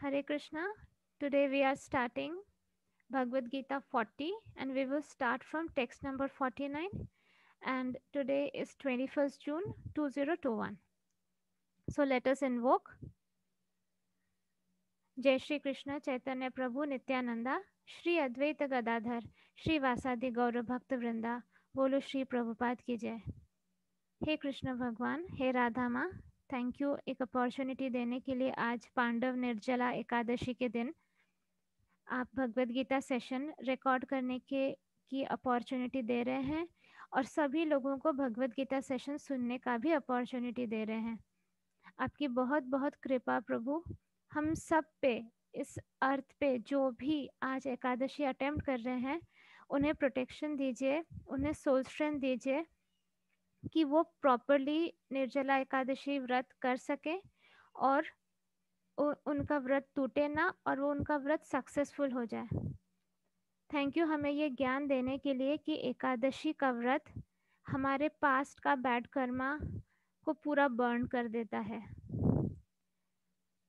Hare Krishna. Today we are starting Bhagavad Gita 40 and we will start from text number 49 and today is 21st June 2021. So let us invoke Jai Shri Krishna Chaitanya Prabhu Nityananda Shri Advaita Gadadhar Shri Vasadi Gaura Bhakta Vrinda बोलो श्री प्रभुपाद की जय। हे कृष्ण भगवान, हे राधा माँ, thank you एक opportunity देने के लिए। आज पांडव निर्जला एकादशी के दिन आप भगवद गीता सेशन रिकॉर्ड करने की अपॉर्चुनिटी दे रहे हैं और सभी लोगों को भगवद गीता सेशन सुनने का भी अपॉर्चुनिटी दे रहे हैं। आपकी बहुत बहुत कृपा प्रभु, हम सब पे, इस अर्थ पे जो भी आज एकादशी अटेम्प्ट कर रहे हैं उन्हें प्रोटेक्शन दीजिए, उन्हें सोल स्ट्रेंथ दीजिए कि वो प्रॉपरली निर्जला एकादशी व्रत कर सके और उनका व्रत टूटे ना और वो उनका व्रत सक्सेसफुल हो जाए। थैंक यू हमें ये ज्ञान देने के लिए कि एकादशी का व्रत हमारे पास्ट का बैड कर्मा को पूरा बर्न कर देता है।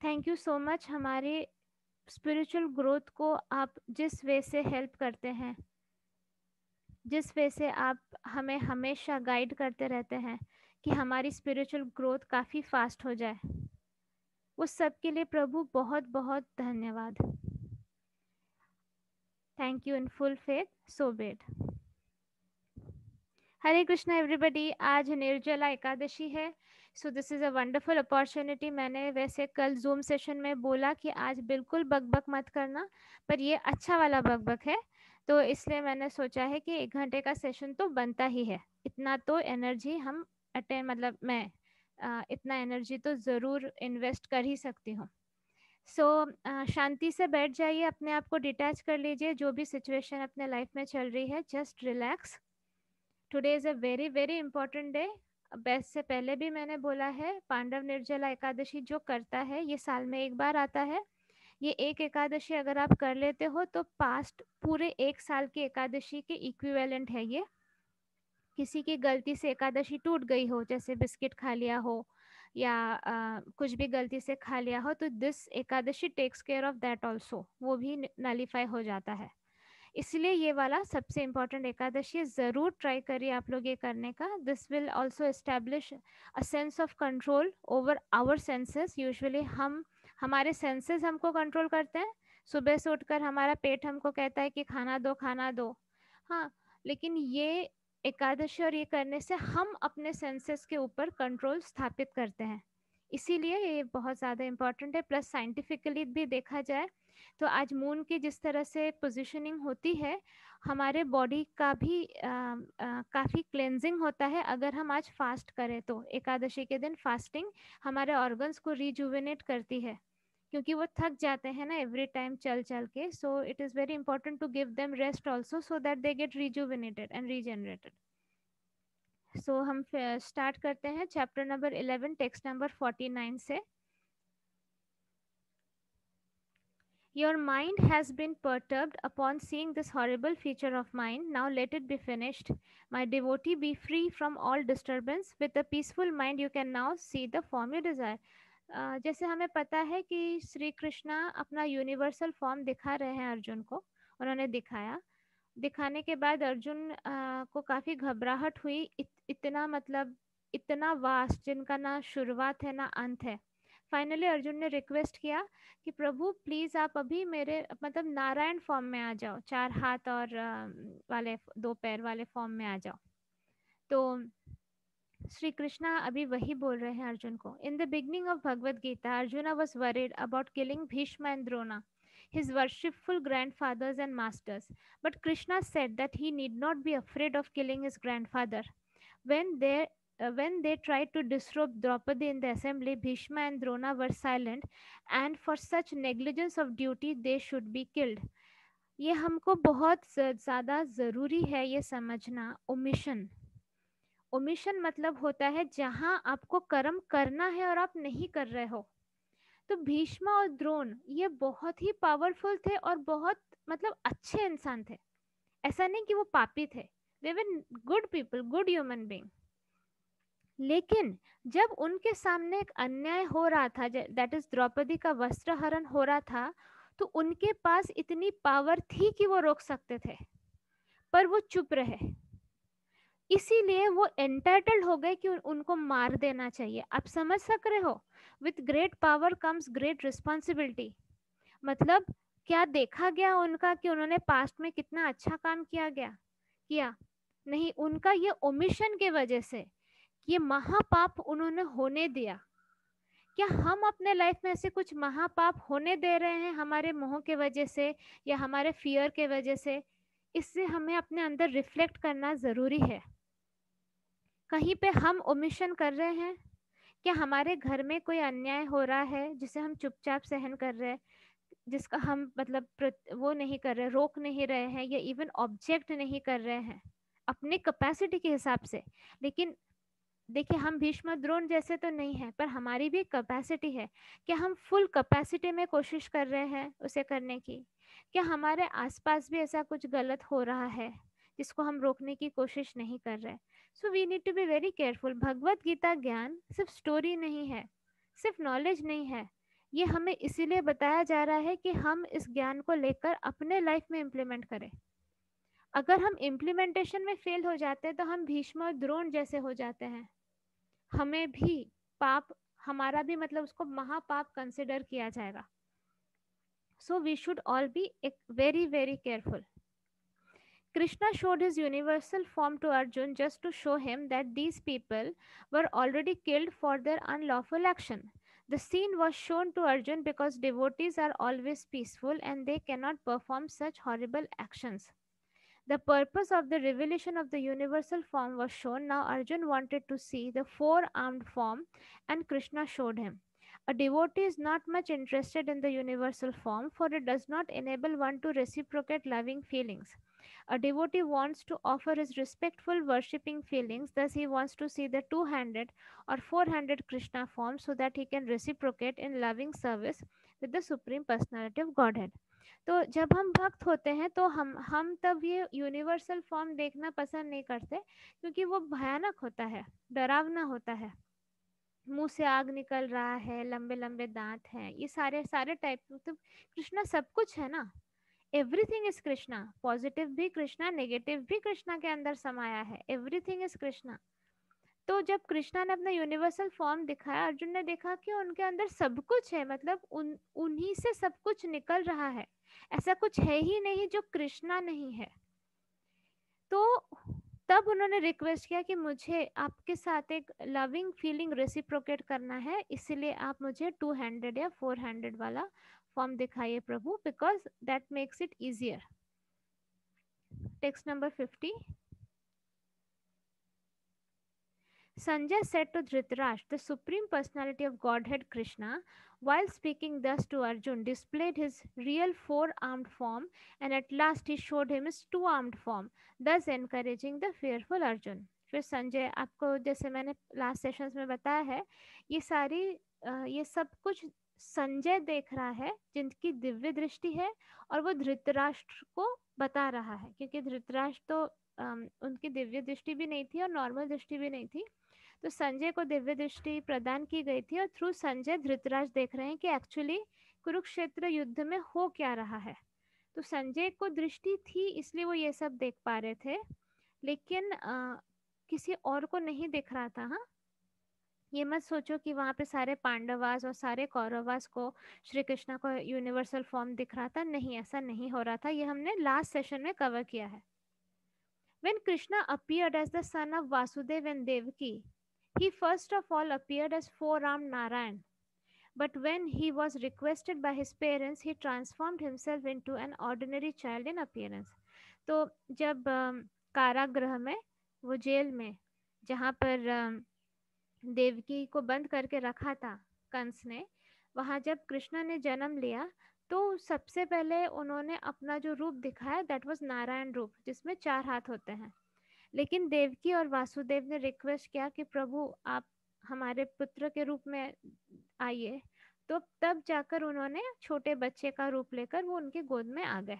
थैंक यू सो मच, हमारे स्पिरिचुअल ग्रोथ को आप जिस वे से हेल्प करते हैं, जिस वे से आप हमें हमेशा गाइड करते रहते हैं कि हमारी स्पिरिचुअल ग्रोथ काफ़ी फास्ट हो जाए, उस सब के लिए प्रभु बहुत बहुत धन्यवाद। Thank you in full faith, so bet. Hare Krishna everybody, आज निर्जला एकादशी है, so this is a wonderful opportunity. मैंने वैसे कल जूम सेशन में बोला कि आज बिल्कुल बकबक मत करना, पर ये अच्छा वाला बकबक है, तो इसलिए मैंने सोचा है कि 1 घंटे का सेशन तो बनता ही है। इतना तो एनर्जी हम मतलब मैं इतना एनर्जी तो ज़रूर इन्वेस्ट कर ही सकती हूँ। सो शांति से बैठ जाइए, अपने आप को डिटैच कर लीजिए, जो भी सिचुएशन अपने लाइफ में चल रही है just relax. Today is a very very important day. Best से पहले भी मैंने बोला है, पांडव निर्जला एकादशी जो करता है ये साल में एक बार आता है। ये एक एकादशी अगर आप कर लेते हो तो पास्ट पूरे 1 साल की एकादशी के इक्विवेलेंट है ये। किसी की गलती से एकादशी टूट गई हो, जैसे बिस्किट खा लिया हो या कुछ भी गलती से खा लिया हो, तो this Ekadashi takes care of that also, वो भी नलीफाई हो जाता है। इसलिए ये वाला सबसे इम्पॉर्टेंट एकादशी ज़रूर ट्राई करिए आप लोग ये करने का। This will also establish a sense of control over our senses. Usually हमारे सेंसेस हमको कंट्रोल करते हैं। सुबह से उठकर हमारा पेट हमको कहता है कि खाना दो खाना दो, हाँ, लेकिन ये एकादशी और ये करने से हम अपने सेंसेस के ऊपर कंट्रोल स्थापित करते हैं, इसीलिए ये बहुत ज़्यादा इम्पॉर्टेंट है। प्लस साइंटिफिकली भी देखा जाए तो आज मून की जिस तरह से पोजीशनिंग होती है, हमारे बॉडी का भी काफ़ी क्लेंजिंग होता है अगर हम आज फास्ट करें तो। एकादशी के दिन फास्टिंग हमारे ऑर्गन्स को रिजुवेनेट करती है, क्योंकि वो थक जाते हैं ना एवरी टाइम चल चल के। So it is very important to give them rest also, so that they get rejuvenated and regenerated. So हम स्टार्ट करते हैं चैप्टर नंबर 11 टेक्स्ट नंबर 49 से। Your mind has been perturbed upon seeing this horrible feature of mine. Now let it be finished. My devotee, be free from all disturbance. With a peaceful mind, you can now see the form you desire. जैसे हमें पता है कि श्री कृष्णा अपना universal form दिखा रहे हैं अर्जुन को, उन्होंने दिखाया। दिखाने के बाद अर्जुन को काफ़ी घबराहट हुई। इतना मतलब इतना वास्ट जिनका ना शुरुआत है ना अंत है। फाइनली अर्जुन ने रिक्वेस्ट किया कि प्रभु प्लीज़ आप अभी मेरे मतलब नारायण फॉर्म में आ जाओ, 4 हाथ और वाले 2 पैर वाले फॉर्म में आ जाओ। तो श्री कृष्णा अभी वही बोल रहे हैं अर्जुन को। In the beginning of Bhagavad Gita, Arjuna was worried about killing Bhishma and Drona, his worshipful grandfathers and masters. But Krishna said that he need not be afraid of killing his grandfather. When they tried to disrobe Draupadi in the assembly, Bhishma and Drona were silent, and for such negligence of duty, they should be killed. ये हमको बहुत ज़्यादा ज़रूरी है ये समझना। Omission, omission मतलब होता है जहाँ आपको कर्म करना है और आप नहीं कर रहे हो। तो भीष्म और द्रोण ये बहुत ही पावरफुल थे और बहुत मतलब अच्छे इंसान थे, ऐसा नहीं कि वो पापी थे। They were good people, good human being. लेकिन जब उनके सामने एक अन्याय हो रहा था, दैट इज द्रौपदी का वस्त्र हरण हो रहा था, तो उनके पास इतनी पावर थी कि वो रोक सकते थे, पर वो चुप रहे। इसीलिए वो एंटाइटल्ड हो गए कि उनको मार देना चाहिए। आप समझ सक रहे हो, with great power comes great responsibility. मतलब क्या देखा गया उनका कि उन्होंने पास्ट में कितना अच्छा काम किया? नहीं, उनका ये ओमिशन के वजह से ये महापाप उन्होंने होने दिया। क्या हम अपने लाइफ में ऐसे कुछ महापाप होने दे रहे हैं हमारे मोह के वजह से या हमारे फियर के वजह से? इससे हमें अपने अंदर रिफ्लेक्ट करना जरूरी है। कहीं पे हम ओमिशन कर रहे हैं? क्या हमारे घर में कोई अन्याय हो रहा है जिसे हम चुपचाप सहन कर रहे हैं, जिसका हम मतलब वो नहीं कर रहे, रोक नहीं रहे हैं, या इवन ऑब्जेक्ट नहीं कर रहे हैं अपने कैपेसिटी के हिसाब से? लेकिन देखिए, हम भीष्म द्रोण जैसे तो नहीं है, पर हमारी भी कैपेसिटी है। क्या हम फुल कैपेसिटी में कोशिश कर रहे हैं उसे करने की? क्या हमारे आसपास भी ऐसा कुछ गलत हो रहा है जिसको हम रोकने की कोशिश नहीं कर रहे? So we need to be very careful. Bhagavad Gita ज्ञान सिर्फ स्टोरी नहीं है, सिर्फ नॉलेज नहीं है। ये हमें इसीलिए बताया जा रहा है कि हम इस ज्ञान को लेकर अपने लाइफ में इम्प्लीमेंट करें। अगर हम इम्प्लीमेंटेशन में फेल हो जाते हैं तो हम भीष्म और द्रोण जैसे हो जाते हैं। हमें भी पाप, हमारा भी मतलब उसको महापाप कंसिडर किया जाएगा। So we should all be very very careful. Krishna showed his universal form to Arjun just to show him that these people were already killed for their unlawful action. The scene was shown to Arjun because devotees are always peaceful and they cannot perform such horrible actions. The purpose of the revelation of the universal form was shown. Now Arjun wanted to see the four-armed form and Krishna showed him. A devotee is not much interested in the universal form, for it does not enable one to reciprocate loving feelings. A devotee wants to offer his respectful worshipping feelings, thus he wants to see the two-handed or four-handed Krishna form so that he can reciprocate in loving service with the Supreme Personality of Godhead. तो जब हम भक्त होते हैं तो हम तब ये यूनिवर्सल फॉर्म देखना पसंद नहीं करते, क्योंकि वो भयानक होता है, डरावना होता है। मुंह से आग निकल रहा है, लंबे लंबे दांत हैं, ये सारे सारे टाइप। तो कृष्णा सब कुछ है ना, एवरीथिंग इज कृष्णा। पॉजिटिव भी कृष्णा, नेगेटिव भी कृष्णा के अंदर समाया है, एवरीथिंग इज कृष्णा। तो जब कृष्णा ने अपना यूनिवर्सल फॉर्म दिखाया, अर्जुन ने देखा कि उनके अंदर सब कुछ है, मतलब उन्हीं से सब कुछ निकल रहा है। ऐसा कुछ है ही नहीं जो कृष्णा नहीं है। तो तब उन्होंने रिक्वेस्ट किया कि मुझे आपके साथ एक लविंग फीलिंग रेसिप्रोकेट करना है, इसलिए आप मुझे टू हैंडेड या फोर हैंडेड वाला फॉर्म दिखाइए प्रभु, because that makes it easier. Text number 50। Sanjay said to Dhritarashtra, the Supreme Personality of Godhead Krishna, while speaking thus to Arjun, displayed his real four-armed form, and at last he showed him his two-armed form, thus encouraging the fearful Arjun. फिर संजय, आपको जैसे मैंने last sessions में बताया है, ये सब कुछ संजय देख रहा है जिनकी दिव्य दृष्टि है, और वो धृतराष्ट्र को बता रहा है, क्योंकि धृतराष्ट्र तो उनकी दिव्य दृष्टि भी नहीं थी और नॉर्मल दृष्टि भी नहीं थी। तो संजय को दिव्य दृष्टि प्रदान की गई थी, और थ्रू संजय धृतराज देख रहे हैं कि एक्चुअली कुरुक्षेत्र युद्ध में हो क्या रहा है। तो संजय को दृष्टि थी, इसलिए वो ये सब देख पा रहे थे, लेकिन किसी और को नहीं दिख रहा था। हाँ, ये मत सोचो कि वहां पे सारे पांडवास और सारे कौरवास को श्री कृष्ण को यूनिवर्सल फॉर्म दिख रहा था। नहीं, ऐसा नहीं हो रहा था, ये हमने लास्ट सेशन में कवर किया है। When Krishna appeared as the son of Vasudeva and Devaki, he first of all appeared as four-armed Narayan. But when he was requested by his parents, he transformed himself into an ordinary child in appearance. तो जब कारागृह में, वो jail में जहाँ पर देवकी को बंद करके रखा था कंस ने, वहाँ जब कृष्ण ने जन्म लिया तो सबसे पहले उन्होंने अपना जो रूप दिखाया, दैट वाज नारायण रूप, जिसमें 4 हाथ होते हैं। लेकिन देवकी और वासुदेव ने रिक्वेस्ट किया कि प्रभु आप हमारे पुत्र के रूप में आइए, तो तब जाकर उन्होंने छोटे बच्चे का रूप लेकर वो उनके गोद में आ गए।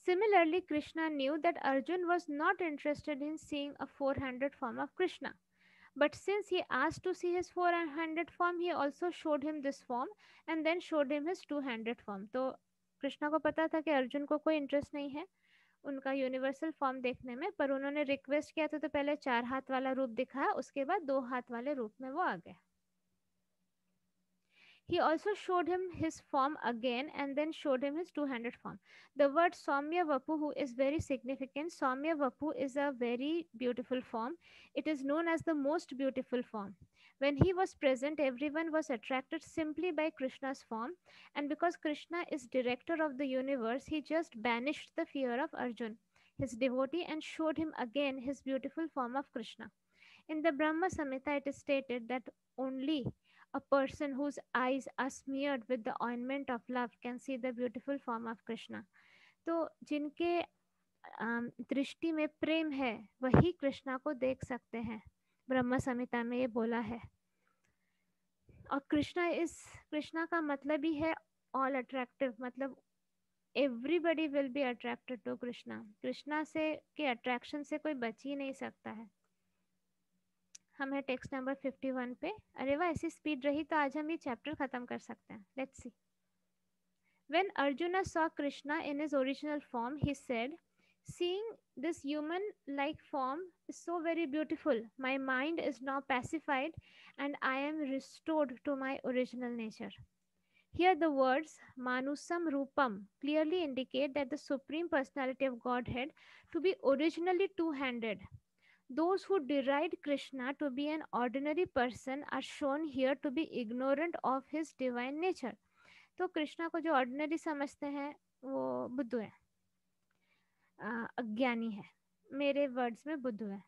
Similarly, Krishna knew that Arjun was not interested in seeing a four-handed form of Krishna. But since he asked to see his four-handed form, he also showed him this form and then showed him his two-handed form. तो कृष्णा को पता था कि अर्जुन को कोई interest नहीं है उनका यूनिवर्सल फॉर्म देखने में, पर उन्होंने रिक्वेस्ट किया था तो पहले 4 हाथ वाला रूप दिखाया, उसके बाद 2 हाथ वाले रूप में वो आ गए. He also showed him his form again and then showed him his two-handed form. The word Saumya Vapu is very significant. Saumya Vapu is a very beautiful form. It is known as the most beautiful form. When he was present, everyone was attracted simply by Krishna's form, and because Krishna is director of the universe, he just banished the fear of Arjun, his devotee, and showed him again his beautiful form of Krishna. In the Brahma Samhita, it is stated that only a person whose eyes are smeared with the ointment of love can see the beautiful form of Krishna. तो जिनके दृष्टि में प्रेम है वही कृष्णा को देख सकते हैं, ब्रह्म संहिता में ये बोला है. और कृष्णा का मतलब ही है ऑल अट्रैक्टिव, मतलब everybody will be attracted to Krishna. Krishna से के अट्रैक्शन से कोई बच ही नहीं सकता है. हम है टेक्स्ट नंबर 51 पे. अरे वाह, ऐसी स्पीड रही तो आज हम ये चैप्टर खत्म कर सकते हैं. Let's see. When Arjuna saw Krishna in his original form, he said, "Seeing this human-like form is so very beautiful. My mind is now pacified and I am restored to my original nature." Here the words Manusam Rupam clearly indicate that the Supreme Personality of Godhead to be originally two-handed. Those who deride Krishna to be an ordinary person are shown here to be ignorant of his divine nature. तो कृष्णा को जो ordinary समझते हैं वो बुद्धू है, अज्ञानी है. मेरे वर्ड्स में बुद्धू है.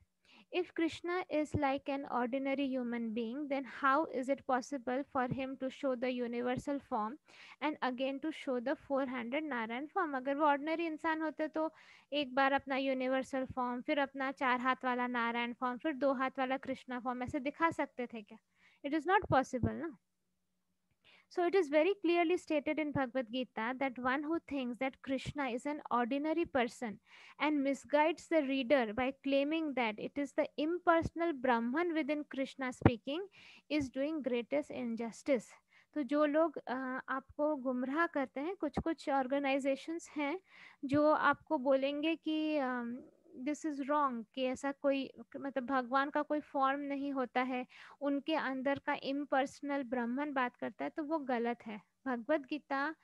If Krishna is like an ordinary human being, then how is it possible for him to show the universal form and again to show the four-handed Narayan form? अगर वो ordinary इंसान होते तो एक बार अपना universal form, फिर अपना 4 हाथ वाला नारायण फॉर्म, फिर 2 हाथ वाला कृष्णा फॉर्म ऐसे दिखा सकते थे क्या? It is not possible, ना? So it is very clearly stated in Bhagavad Gita that one who thinks that Krishna is an ordinary person and misguides the reader by claiming that it is the impersonal Brahman within Krishna speaking is doing greatest injustice. तो जो लोग आपको गुमराह करते हैं, कुछ कुछ organisations हैं जो आपको बोलेंगे कि दिस इज़ रॉन्ग, कि ऐसा कोई मतलब भगवान का कोई फॉर्म नहीं होता है, उनके अंदर का इम्पर्सनल ब्राह्मण बात करता है, तो वो गलत है. भगवत गीता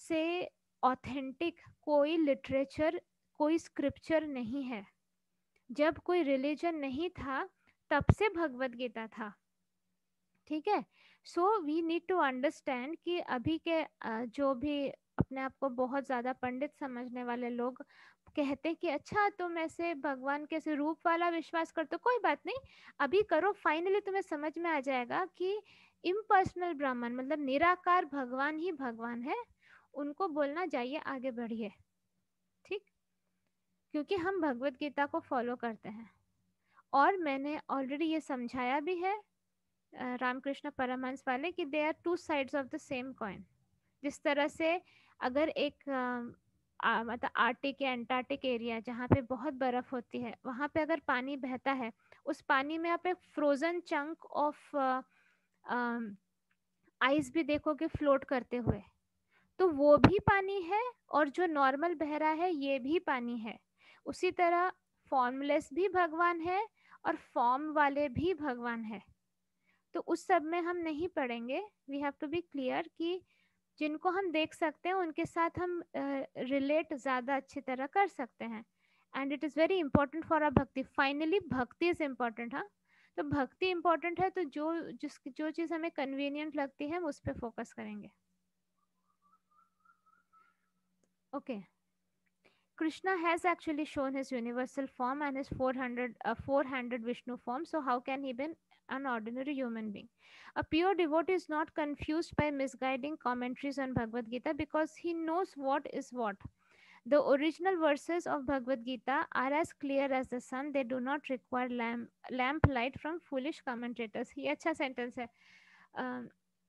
से ऑथेंटिक कोई लिटरेचर, कोई स्क्रिप्चर नहीं है. जब कोई रिलीजन नहीं था तब से भगवत गीता था. ठीक है. So we need to understand कि अभी के जो भी अपने आप को बहुत ज़्यादा पंडित समझने वाले लोग कहते हैं कि अच्छा तुम ऐसे भगवान के ऐसे रूप वाला विश्वास करते हो, कोई बात नहीं, अभी करो, फाइनली तुम्हें समझ में आ जाएगा कि इम्पर्सनल ब्राह्मण मतलब निराकार भगवान ही भगवान है. उनको बोलना जाइए आगे बढ़िए. ठीक. क्योंकि हम भगवत गीता को फॉलो करते हैं और मैंने ऑलरेडी ये समझाया भी है रामकृष्ण परमहंस वाले कि they are two sides of the same coin. जिस तरह से अगर एक मतलब आर्टिक या एंटार्क्टिक एरिया जहाँ पे बहुत बर्फ़ होती है, वहाँ पे अगर पानी बहता है, उस पानी में आप एक फ्रोज़न चंक ऑफ आइस भी देखोगे फ्लोट करते हुए, तो वो भी पानी है और जो नॉर्मल बह रहा है ये भी पानी है. उसी तरह फॉर्मलेस भी भगवान है और फॉर्म वाले भी भगवान है. तो उस सब में हम नहीं पढ़ेंगे. We have to be clear कि जिनको हम देख सकते हैं उनके साथ हम रिलेट ज़्यादा अच्छी तरह कर सकते हैं. And it is very important for our bhakti. Finally bhakti is important. हाँ, तो भक्ति इम्पॉर्टेंट है तो जो चीज़ हमें कन्वीनियंट लगती है हम उस पर फोकस करेंगे. Okay. Krishna has actually shown his universal form and his four-handed Vishnu form. So how can he be an ordinary human being? A pure devotee is not confused by misguiding commentaries on Bhagavad Gita because he knows what is what. The original verses of Bhagavad Gita are as clear as the sun. They do not require lamp light from foolish commentators. ये अच्छा sentence है.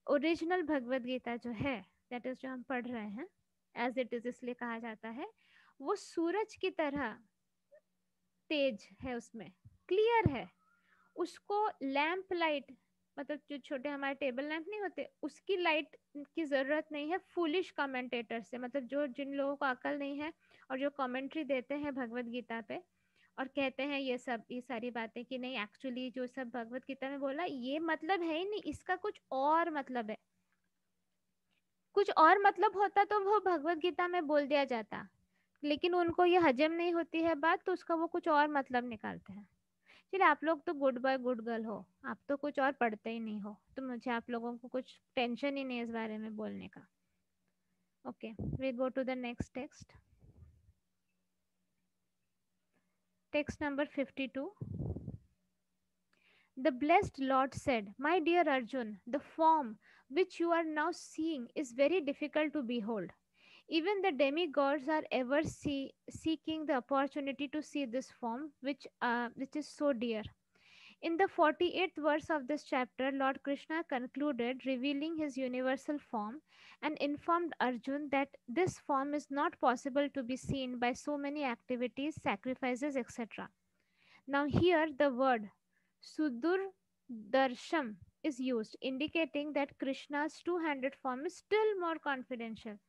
Original Bhagavad Gita जो है, that is जो हम पढ़ रहे हैं, एज इट इज इसलिए कहा जाता है, वो सूरज की तरह तेज है, उसमें क्लियर है। उसको लैंप लाइट, मतलब जो छोटे हमारे टेबल लैंप नहीं होते, उसकी लाइट की जरूरत नहीं है फूलिश कमेंटेटर से, मतलब जो जिन लोगों को अकल नहीं है और जो कमेंट्री देते हैं भगवत गीता पे और कहते हैं ये सारी बातें कि नहीं एक्चुअली जो सब भगवत गीता में बोला ये मतलब है ही नहीं, इसका कुछ और मतलब है। कुछ और मतलब होता तो वो भगवत गीता में बोल दिया जाता, लेकिन उनको ये हजम नहीं होती है बात, तो उसका वो कुछ और मतलब निकालते हैं। चलिए, आप लोग तो गुड बॉय गुड गर्ल हो, आप तो कुछ और पढ़ते ही नहीं हो, तो मुझे आप लोगों को कुछ टेंशन ही नहीं है इस बारे में बोलने का। Okay, we go to the next text. Text number 52। The blessed Lord said, "My dear Arjun, the form which you are now seeing is very difficult to behold. Even the demigods are ever seeking the opportunity to see this form, which is so dear." In the 48th verse of this chapter, Lord Krishna concluded, revealing his universal form, and informed Arjun that this form is not possible to be seen by so many activities, sacrifices, etc. Now, here the word Sudur Darsham is used, indicating that Krishna's two-handed form is still more confidential.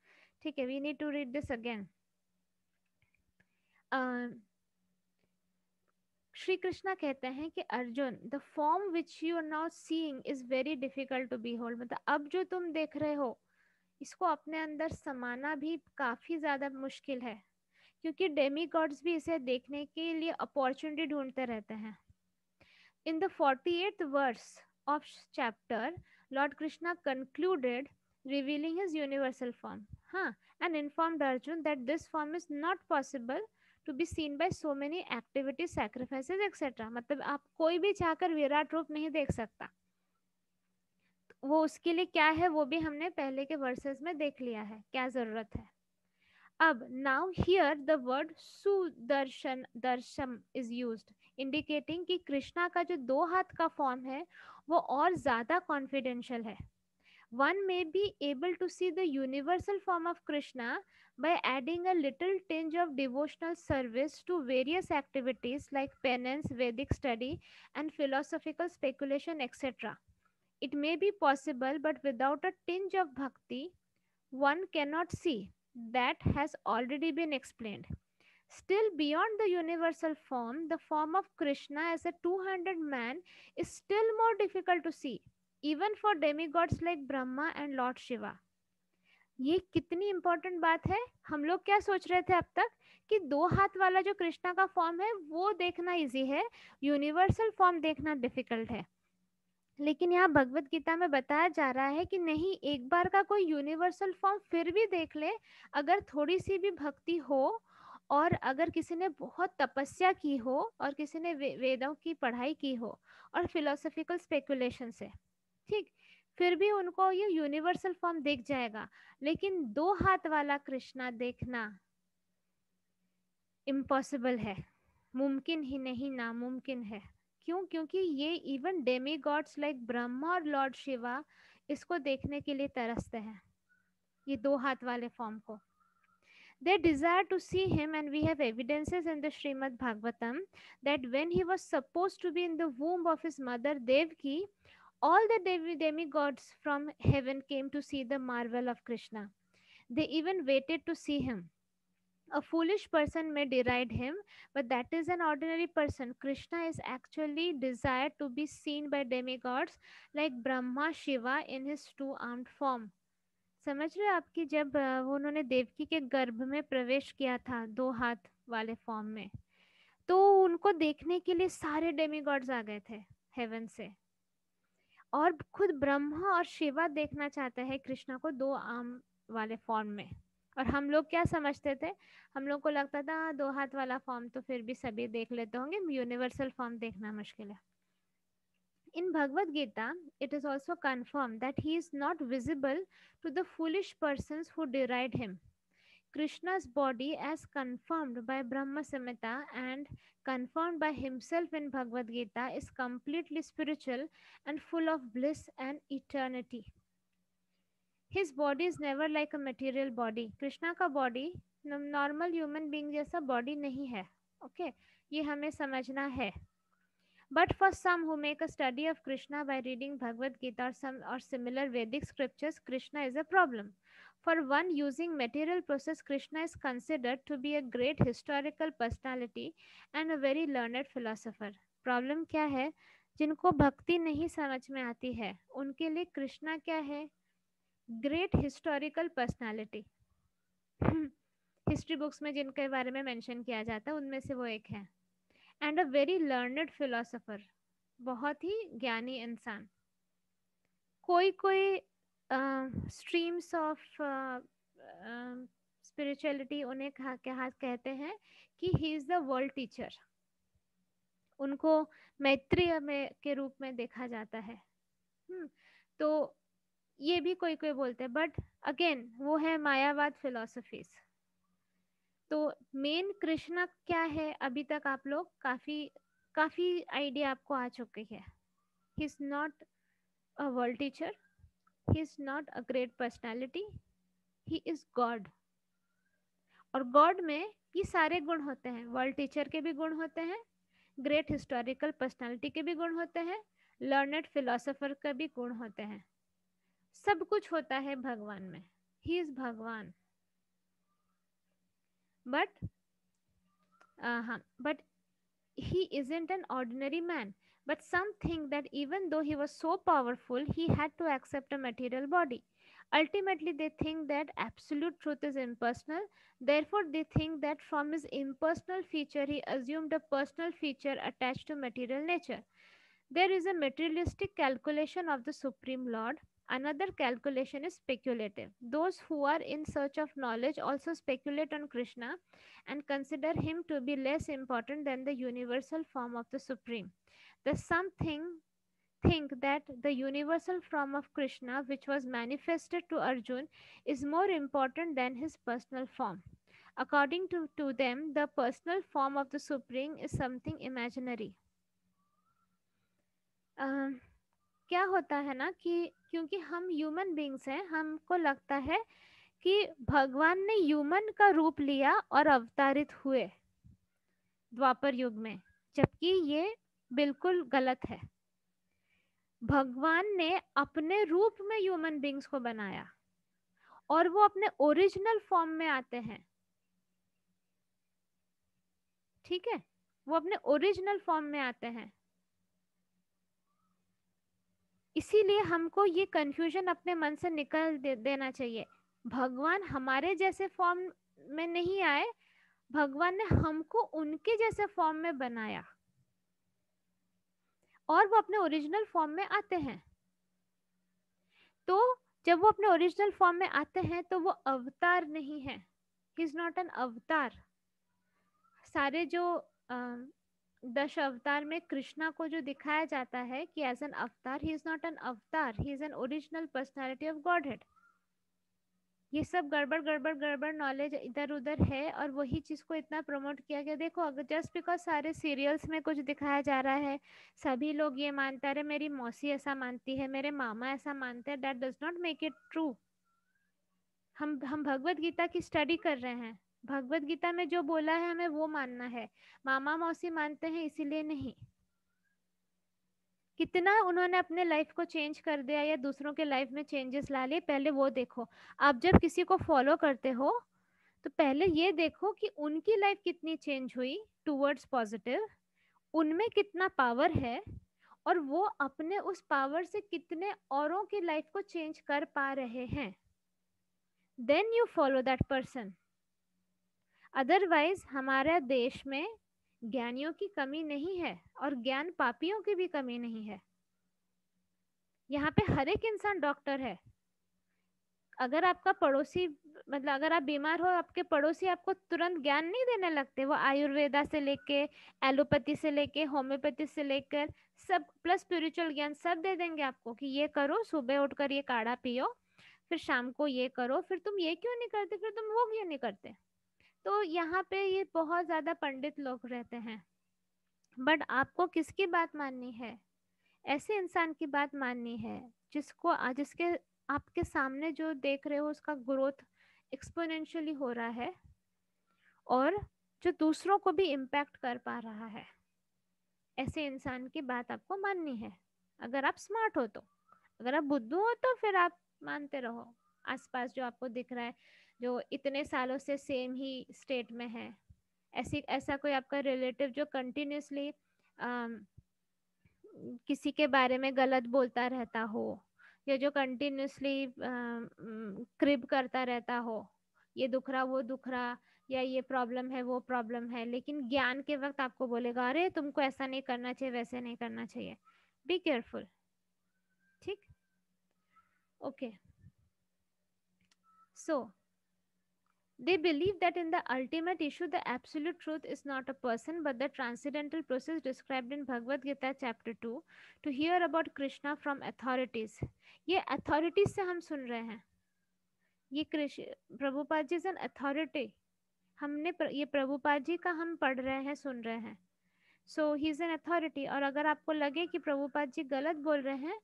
ठीक है, we need to read this again. Shri Krishna कहते हैं कि Arjun, the form which you are now seeing is very difficult to behold, मतलब अब जो तुम देख रहे हो इसको अपने अंदर समाना भी काफी ज्यादा मुश्किल है, क्योंकि डेमी गॉड्स भी इसे देखने के लिए अपॉर्चुनिटी ढूंढते रहते हैं। In the 48th verse of chapter, Lord Krishna concluded, revealing his universal form, and informed Arjun that this form is not possible to be seen by so many activities, sacrifices, etc. मतलब आप कोई भी चाहकर विराट रूप नहीं देख सकता, वो उसके लिए क्या है वो भी हमने पहले के वर्सेस में देख लिया है, क्या जरूरत है। अब नाउ हियर द वर्ड सुदर्शन दर्शम इज यूज्ड, इंडिकेटिंग कि कृष्णा का जो दो हाथ का फॉर्म है वो और ज्यादा कॉन्फिडेंशियल है। One may be able to see the universal form of Krishna by adding a little tinge of devotional service to various activities like penance, Vedic study, and philosophical speculation, etc. It may be possible, but without a tinge of bhakti, one cannot see. That has already been explained. Still, beyond the universal form, the form of Krishna as a two-handed man is still more difficult to see, even for demigods like Brahma and Lord Shiva. ये कितनी important बात है। हम लोग क्या सोच रहे थे अब तक कि दो हाथ वाला जो कृष्णा का फॉर्म है वो देखना इजी है, यूनिवर्सल फॉर्म देखना डिफिकल्ट है, लेकिन यहाँ भगवत गीता में बताया जा रहा है कि नहीं, एक बार का कोई यूनिवर्सल फॉर्म फिर भी देख ले, अगर थोड़ी सी भी भक्ति हो और अगर किसी ने बहुत तपस्या की हो और किसी ने वेदों की पढ़ाई की हो और फिलोसफिकल स्पेकुलेशन से, ठीक, फिर भी उनको ये यूनिवर्सल फॉर्म दिख जाएगा। लेकिन दो हाथ वाला कृष्णा देखना इम्पॉसिबल है, मुमकिन ही नहीं, नामुमकिन है। क्यों? क्योंकि ये even Demi God's like Brahma और लॉर्ड शिवा इसको देखने के लिए तरसते हैं, ये दो हाथ वाले फॉर्म को। They desire to see him, and we have evidences in the Srimad Bhagavatam that when he was supposed to be in the womb of his mother Devaki, all the demigods from heaven came to see the marvel of Krishna. They even waited to see him. A foolish person may deride him, but that is an ordinary person. Krishna is actually desired to be seen by demigods like Brahma, Shiva in his two-armed form. समझ रहे हो आपकी, जब वो उन्होंने देवकी के गर्भ में प्रवेश किया था दो हाथ वाले फॉर्म में, तो उनको देखने के लिए सारे डेमिगॉड्स आ गए थे हेवन से, और खुद ब्रह्मा और शिवा देखना चाहते हैं कृष्णा को दो आर्म वाले फॉर्म में। और हम लोग क्या समझते थे, हम लोग को लगता था दो हाथ वाला फॉर्म तो फिर भी सभी देख लेते होंगे, यूनिवर्सल फॉर्म देखना मुश्किल है। In Bhagavad Gita, it is also confirmed that he is not visible to the foolish persons who deride him. Krishna's body, as confirmed by Brahma Samhita and confirmed by himself in Bhagavad Gita, is completely spiritual and full of bliss and eternity. His body is never like a material body. Krishna का body normal human being जैसा body नहीं है. Okay, ये हमें समझना है. But for some who make a study of Krishna by reading Bhagavad Gita or some or similar Vedic scriptures, Krishna is a problem. For one using material process, Krishna is considered to be a great historical personality and a very learned philosopher. Problem क्या है? जिनको भक्ति नहीं समझ में आती है उनके लिए कृष्णा क्या है? Great historical personality. History books में जिनके बारे में मेंशन किया जाता है उनमें से वो एक है. And a very learned philosopher, बहुत ही ज्ञानी इंसान. कोई कोई स्ट्रीम्स ऑफ स्पिरिचुअलिटी उन्हें कहते हैं कि ही इज द वर्ल्ड टीचर. उनको मैत्रेय में के रूप में देखा जाता है. तो ये भी कोई कोई बोलते हैं, बट अगेन वो है मायावाद फिलोसफीज. तो मेन कृष्णा क्या है, अभी तक आप लोग काफी आइडिया आपको आ चुकी है. He is not a world teacher, he is not a great personality, he is God. और गॉड में ये सारे गुण होते हैं. वर्ल्ड टीचर के भी गुण होते हैं, ग्रेट हिस्टोरिकल पर्सनालिटी के भी गुण होते हैं, लर्नेड फिलोसोफर के भी गुण होते हैं. सब कुछ होता है भगवान में. ही इज भगवान. बट हाँ, but he isn't an ordinary man, but some think that even though he was so powerful, he had to accept a material body. Ultimately, they think that absolute truth is impersonal. Therefore, they think that from his impersonal feature, he assumed a personal feature attached to material nature. There is a materialistic calculation of the Supreme Lord. Another calculation is speculative. Those who are in search of knowledge also speculate on Krishna and consider him to be less important than the universal form of the Supreme. The something think that the universal form of Krishna, which was manifested to Arjun, is more important than his personal form. According to them, the personal form of the Supreme is something imaginary. क्या होता है ना कि क्योंकि हम human beings हैं, हमको लगता है कि भगवान ने ह्यूमन का रूप लिया और अवतारित हुए द्वापर युग में, जबकि ये बिल्कुल गलत है. भगवान ने अपने रूप में ह्यूमन बींग्स को बनाया और वो अपने ओरिजिनल फॉर्म में आते हैं. ठीक है, वो अपने ओरिजिनल फॉर्म में आते हैं. इसीलिए हमको ये कंफ्यूजन अपने मन से निकल देना चाहिए. भगवान हमारे जैसे फॉर्म में नहीं आए, भगवान ने हमको उनके जैसे फॉर्म में बनाया और वो अपने ओरिजिनल फॉर्म में आते हैं. तो जब वो अपने ओरिजिनल फॉर्म में आते हैं तो वो अवतार नहीं है. ही इज नॉट एन अवतार. सारे जो 10 अवतार में कृष्णा को जो दिखाया जाता है कि एज एन अवतार, ही इज नॉट एन अवतार, he is an original personality of God head. ये सब गड़बड़ नॉलेज इधर उधर है और वही चीज को इतना प्रमोट किया गया. देखो, अगर जस्ट बिकॉज सारे सीरियल्स में कुछ दिखाया जा रहा है, सभी लोग ये मानते हैं, मेरी मौसी ऐसा मानती है, मेरे मामा ऐसा मानते हैं, that does not make it true. हम भगवत गीता की स्टडी कर रहे हैं. भगवत गीता में जो बोला है हमें वो मानना है. मामा मौसी मानते हैं इसीलिए नहीं. कितना उन्होंने अपने लाइफ को चेंज कर दिया या दूसरों के लाइफ में चेंजेस ला लिए, पहले वो देखो. आप जब किसी को फॉलो करते हो तो पहले ये देखो कि उनकी लाइफ कितनी चेंज हुई टूवर्ड्स पॉजिटिव, उनमें कितना पावर है और वो अपने उस पावर से कितने औरों की लाइफ को चेंज कर पा रहे हैं. Then you follow that person. Otherwise हमारे देश में ज्ञानियों की कमी नहीं है और ज्ञान पापियों की भी कमी नहीं है. यहाँ पे हर एक इंसान डॉक्टर है. अगर आपका पड़ोसी, मतलब अगर आप बीमार हो, आपके पड़ोसी आपको तुरंत ज्ञान नहीं देने लगते. वो आयुर्वेदा से लेके एलोपैथी से लेके होम्योपैथी से लेकर सब प्लस स्पिरिचुअल ज्ञान सब दे देंगे आपको कि ये करो, सुबह उठकर ये काढ़ा पियो, फिर शाम को ये करो, फिर तुम ये क्यों नहीं करते, फिर तुम वो क्यों नहीं करते. तो यहाँ पे ये बहुत ज्यादा पंडित लोग रहते हैं. बट आपको किसकी बात माननी है? ऐसे इंसान की बात माननी है जिसके आपके सामने जो देख रहे हो उसका ग्रोथ एक्सपोनेंशियली हो रहा है. और जो दूसरों को भी इम्पैक्ट कर पा रहा है, ऐसे इंसान की बात आपको माननी है। अगर आप स्मार्ट हो तो, अगर आप बुद्धू हो तो फिर आप मानते रहो। आसपास जो आपको दिख रहा है, जो इतने सालों से सेम ही स्टेट में है, ऐसा कोई आपका रिलेटिव जो कंटिन्यूसली किसी के बारे में गलत बोलता रहता हो, या जो कंटिन्यूसली क्रिब करता रहता हो, ये दुख रहा वो दुख रहा, या ये प्रॉब्लम है वो प्रॉब्लम है, लेकिन ज्ञान के वक्त आपको बोलेगा अरे तुमको ऐसा नहीं करना चाहिए, वैसे नहीं करना चाहिए, बी केयरफुल। ठीक, okay. So they believe that in the ultimate issue the absolute truth is not a person but the transcendental process described in Bhagavad Gita chapter 2 to hear about Krishna from authorities। ये authorities से हम सुन रहे हैं, ये Krishna Prabhupada ji is an authority. ये प्रभुपाद जी का हम पढ़ रहे हैं, सुन रहे हैं। सो ही इज एन अथॉरिटी। और अगर आपको लगे कि प्रभुपाद जी गलत बोल रहे हैं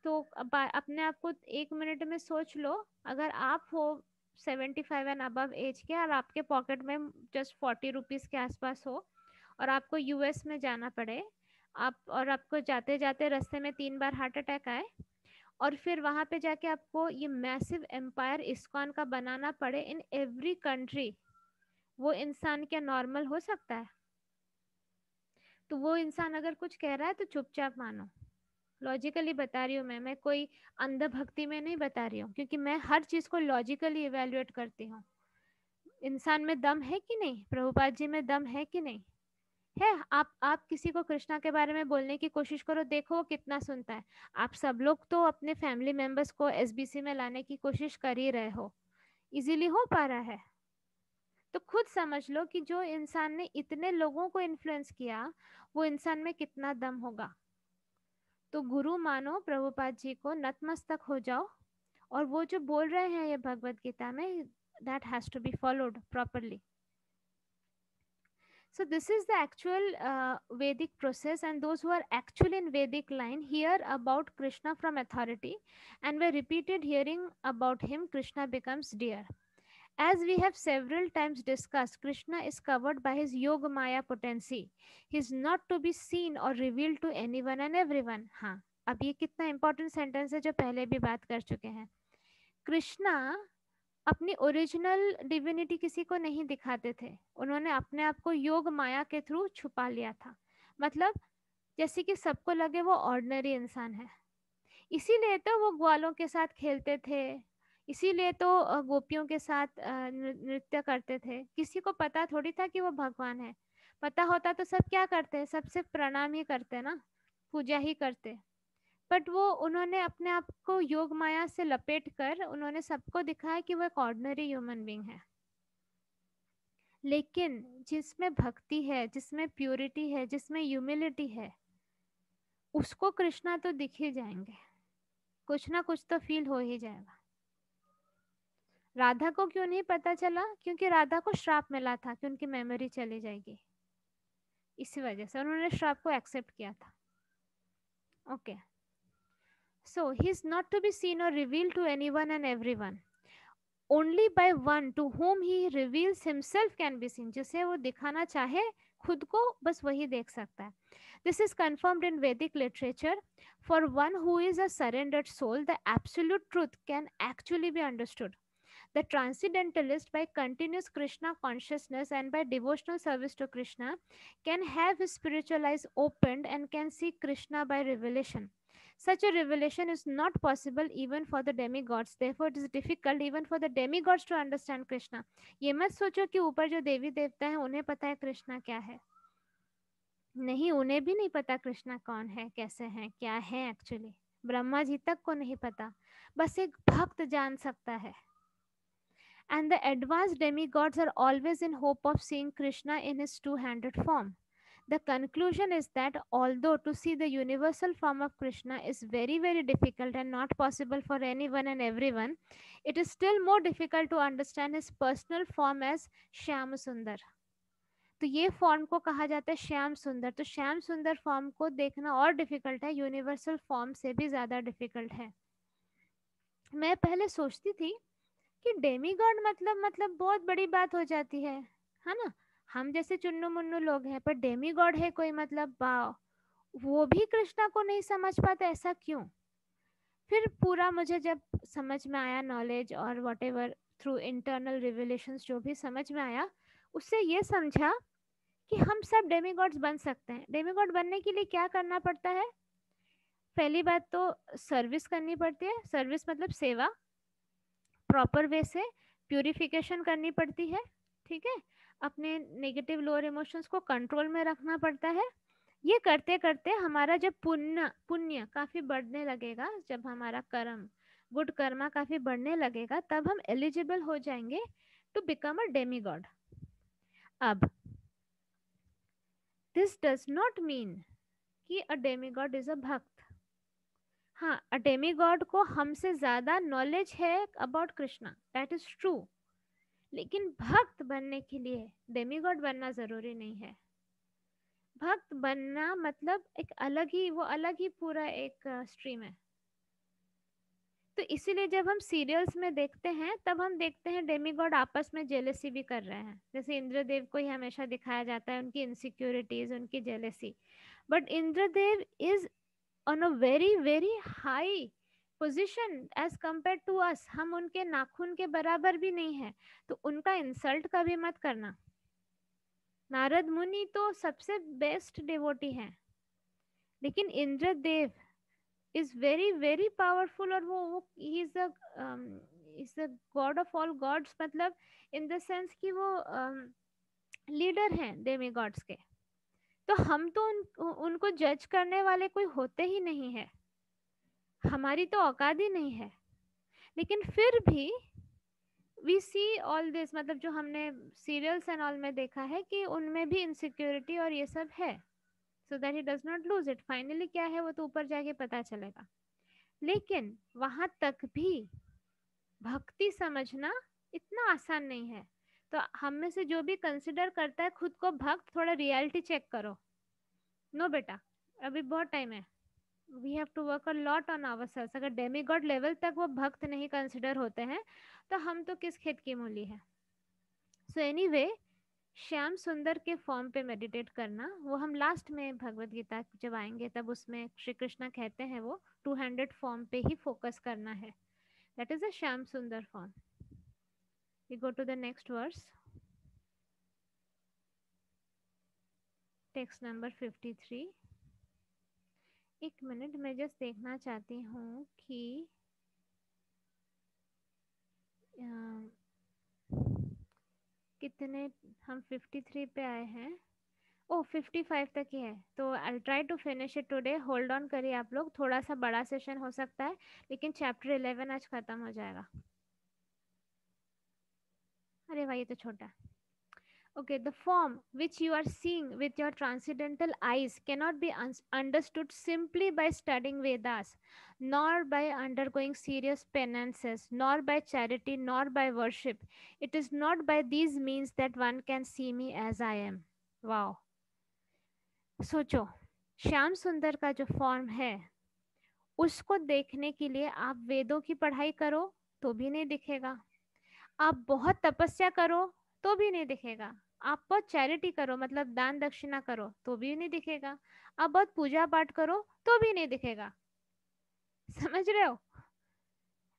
तो अपने आप को 1 मिनट में सोच लो, अगर आप हो 75 एंड अबव एज के और आपके पॉकेट में जस्ट 40 रुपीज़ के आसपास हो और आपको यूएस में जाना पड़े, आपको जाते जाते रास्ते में 3 बार हार्ट अटैक आए और फिर वहां पे जाके आपको ये मैसिव एम्पायर इस्कॉन का बनाना पड़े इन एवरी कंट्री, वो इंसान क्या नॉर्मल हो सकता है? तो वो इंसान अगर कुछ कह रहा है तो चुपचाप मानो। लॉजिकली बता रही हूँ मैं कोई अंधभक्ति में नहीं बता रही हूँ, क्योंकि मैं हर चीज को लॉजिकली इवेल्युएट करती हूँ। इंसान में दम है कि नहीं, प्रभुपाद जी में दम है कि नहीं है? आप किसी को कृष्णा के बारे में बोलने की कोशिश करो, देखो वो कितना सुनता है। आप सब लोग तो अपने फैमिली मेंबर्स को एसबीसी में लाने की कोशिश कर ही रहे हो, इजीली हो पा रहा है। तो खुद समझ लो कि जो इंसान ने इतने लोगों को इन्फ्लुएंस किया, वो इंसान में कितना दम होगा। तो गुरु मानो प्रभुपाद जी को, नतमस्तक हो जाओ, और वो जो बोल रहे हैं ये भगवत गीता में, that has to be followed properly. So this is the actual Vedic process, and those who are actually in Vedic line hear about Krishna from authority, and by repeated hearing about him, Krishna becomes dear. As we have several times discussed, Krishna is covered by his Yoga Maya potency. He is not to be seen or revealed to anyone and everyone. हाँ, अब ये कितना important sentence है जो पहले भी बात कर चुके हैं। कृष्णा अपनी ओरिजिनल डिविनिटी किसी को नहीं दिखाते थे, उन्होंने अपने आप को योग माया के थ्रू छुपा लिया था। मतलब जैसे कि सबको लगे वो ऑर्डिनरी इंसान है, इसीलिए तो वो ग्वालों के साथ खेलते थे, इसीलिए तो गोपियों के साथ नृत्य करते थे। किसी को पता थोड़ी था कि वो भगवान है। पता होता तो सब क्या करते, सबसे प्रणाम ही करते ना, पूजा ही करते। बट वो उन्होंने अपने आप को योग माया से लपेट कर उन्होंने सबको दिखाया कि वो एक ऑर्डिनरी ह्यूमन बीइंग है। लेकिन जिसमें भक्ति है, जिसमें प्योरिटी है, जिसमें ह्यूमिलिटी है, उसको कृष्णा तो दिख ही जाएंगे, कुछ ना कुछ तो फील हो ही जाएगा। राधा को क्यों नहीं पता चला? क्योंकि राधा को श्राप मिला था कि उनकी मेमोरी चली जाएगी, इसी वजह से उन्होंने श्राप को एक्सेप्ट किया था। Okay, so he is not to be seen और reveal to anyone and everyone, only by one to whom he reveals himself can be seen। जिसे वो दिखाना चाहे खुद को, बस वही देख सकता है। This is confirmed in Vedic literature. For one who is a surrendered soul, the absolute truth can actually be understood. The transcendentalist, by continuous Krishna consciousness and by devotional service to Krishna, can have his spiritual eyes opened and can see Krishna by revelation. Such a revelation is not possible even for the demigods. Therefore, it is difficult even for the demigods to understand Krishna. ये मत सोचो कि ऊपर जो देवी देवता है उन्हें पता है कृष्णा क्या है। नहीं, उन्हें भी नहीं पता कृष्णा कौन है, कैसे हैं, क्या है एक्चुअली। ब्रह्मा जी तक को नहीं पता, बस एक भक्त जान सकता है। And the advanced demigods are always in hope of seeing Krishna in his two-handed form. The conclusion is that although to see the universal form of Krishna is very, very difficult and not possible for anyone and everyone, it is still more difficult to understand his personal form as Shyam Sundar. तो ये form को कहा जाता है श्याम सुंदर। तो श्याम सुंदर form को देखना और डिफिकल्ट है, यूनिवर्सल फॉर्म से भी ज़्यादा डिफिकल्ट है। मैं पहले सोचती थी कि डेमीगॉड मतलब बहुत बड़ी बात हो जाती है। है ना? हम जैसे चुन्नू मुन्नू लोग हैं, पर डेमी गॉड है कोई, मतलब वाह, वो भी कृष्णा को नहीं समझ पाते, ऐसा क्यों? फिर पूरा मुझे जब समझ में आया नॉलेज और वॉट एवर थ्रू इंटरनल रिविलेशंस जो भी समझ में आया, उससे ये समझा कि हम सब डेमीगॉड्स बन सकते हैं। डेमीगॉड बनने के लिए क्या करना पड़ता है? पहली बात तो सर्विस करनी पड़ती है, सर्विस मतलब सेवा, प्रॉपर वे से प्यूरिफिकेशन करनी पड़ती है, ठीक है, अपने नेगेटिव लोअर इमोशंस को कंट्रोल में रखना पड़ता है। ये करते करते हमारा जब पुण्य पुण्य काफी बढ़ने लगेगा, जब हमारा कर्म गुड कर्मा काफी बढ़ने लगेगा, तब हम एलिजिबल हो जाएंगे to become a demigod. अब दिस डज नॉट मीन कि a demigod is a bhakt. हाँ, अ डेमी गॉड को हमसे ज्यादा नॉलेज है about Krishna, that is true, लेकिन भक्त बनने के लिए डेमी गॉड बनना जरूरी नहीं है। भक्त बनना मतलब एक अलग ही, वो अलग ही पूरा एक स्ट्रीम है। तो इसीलिए जब हम सीरियल्स में देखते हैं, तब हम देखते हैं डेमीगॉड आपस में जेलेसी भी कर रहे हैं, जैसे इंद्रदेव को ही हमेशा दिखाया जाता है, उनकी इनसिक्योरिटीज, उनकी jealousy. But Indradev is on a very very high position as compare to us, हम उनके नाखून के बराबर भी नहीं है, तो उनका इंसल्ट कभी मत करना। नारद मुनि तो सबसे बेस्ट डिवोटी हैं, लेकिन Indradev is very very powerful, और वो he is the god of all gods, मतलब इन द सेंस कि वो लीडर हैं डेमी गॉड्स के। तो हम तो उनको जज करने वाले कोई होते ही नहीं है, हमारी तो औकात ही नहीं है। लेकिन फिर भी वी सी ऑल दिस, मतलब जो हमने सीरियल्स एंड ऑल में देखा है कि उनमें भी इनसिक्योरिटी और ये सब है, so that he does not lose it. Finally क्या है वो तो ऊपर जाके पता चलेगा, लेकिन वहां तक भी भक्ति समझना इतना आसान नहीं है। तो हम में से जो भी कंसिडर करता है खुद को भक्त, थोड़ा रियलिटी चेक करो। नो बेटा, अभी बहुत टाइम है, we have to work a lot on ourselves. अगर डेमीगॉड लेवल तक वो भक्त नहीं कंसिडर होते हैं, तो हम तो किस खेत की मूली है। सो एनीवे, श्याम सुंदर के फॉर्म पे मेडिटेट करना, वो हम लास्ट में भगवत गीता जब आएंगे तब उसमें श्री कृष्णा कहते हैं वो 200 फॉर्म पे ही फोकस करना है, दैट इज अ श्याम सुंदर form. We go to the next verse, text number 53। एक मिनट, मैं जस्ट देखना चाहती हूँ कि कितने, हम 53 पे आए हैं, ओ 55 तक ही है, तो I try to finish it today. Hold on करिए आप लोग, थोड़ा सा बड़ा सेशन हो सकता है, लेकिन चैप्टर 11 आज खत्म हो जाएगा। अरे भाई ये तो छोटा। Okay, the form which you are seeing with your transcendental eyes cannot be understood simply by studying Vedas, nor by undergoing serious penances, nor by charity, nor by worship. It is not by these means that one can see me as I am. Wow. सोचो, श्याम सुंदर का जो form है, उसको देखने के लिए आप वेदों की पढ़ाई करो तो भी नहीं दिखेगा, आप बहुत तपस्या करो तो भी नहीं दिखेगा, आप बहुत चैरिटी करो मतलब दान दक्षिणा करो तो भी नहीं दिखेगा, आप बहुत पूजा पाठ करो तो भी नहीं दिखेगा। समझ रहे हो?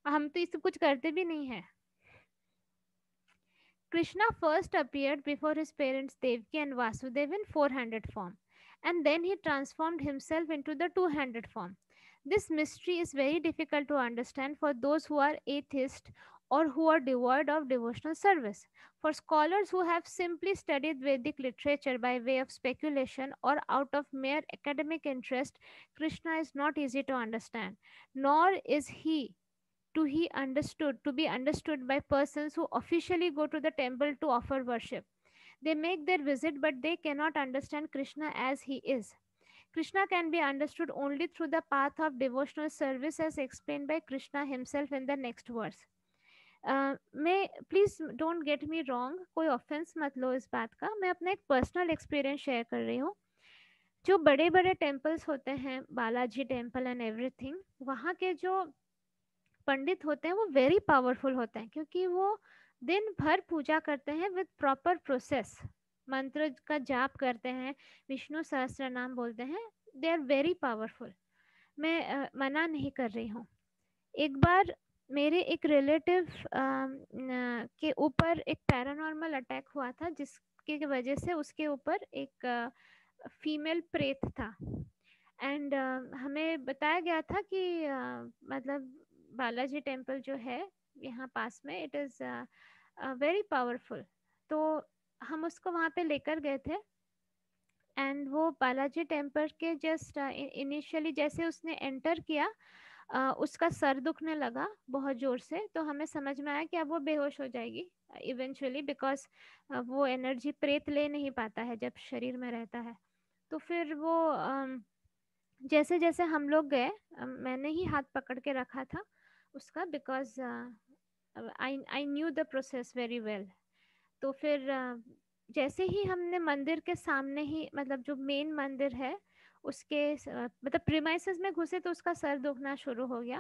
हम तो ये सब कुछ करते भी नहीं है। Krishna first appeared before his parents Devaki and Vasudeva in 400 form, and then he transformed himself into the 200 form. This mystery is very difficult to understand for those who are atheists or who are devoid of devotional service. For scholars who have simply studied Vedic literature by way of speculation or out of mere academic interest, Krishna is not easy to understand, nor is he to be understood by persons who officially go to the temple to offer worship. They make their visit, but they cannot understand Krishna as he is. Krishna can be understood only through the path of devotional service as explained by Krishna himself in the next verse. मैं please don't get me wrong, कोई offence मत लो इस बात का, मैं अपना एक personal experience share कर रही हूँ। जो बड़े बड़े टेम्पल्स होते हैं, बालाजी टेम्पल एंड एवरीथिंग, वहाँ के जो पंडित होते हैं वो वेरी पावरफुल होते हैं, क्योंकि वो दिन भर पूजा करते हैं विद प्रॉपर प्रोसेस, मंत्र का जाप करते हैं, विष्णु सहस्त्र नाम बोलते हैं, दे आर वेरी पावरफुल। मैं मना नहीं कर रही हूँ। एक बार मेरे एक रिलेटिव के ऊपर एक पैरानॉर्मल अटैक हुआ था, जिसकी वजह से उसके ऊपर एक फीमेल प्रेत था। एंड हमें बताया गया था कि मतलब बालाजी टेम्पल जो है यहाँ पास में, इट इज़ वेरी पावरफुल। तो हम उसको वहाँ पे लेकर गए थे। एंड वो बालाजी टेम्पल के जस्ट इनिशियली जैसे उसने एंटर किया, उसका सर दुखने लगा बहुत ज़ोर से। तो हमें समझ में आया कि अब वो बेहोश हो जाएगी इवेंचुअली, बिकॉज वो एनर्जी प्रेत ले नहीं पाता है जब शरीर में रहता है। तो फिर वो जैसे जैसे हम लोग गए, मैंने ही हाथ पकड़ के रखा था उसका, because I knew the process very well. तो फिर जैसे ही हमने मंदिर के सामने ही, मतलब जो मेन मंदिर है उसके मतलब प्रीमाइसेस में घुसे, तो उसका सर दुखना शुरू हो गया।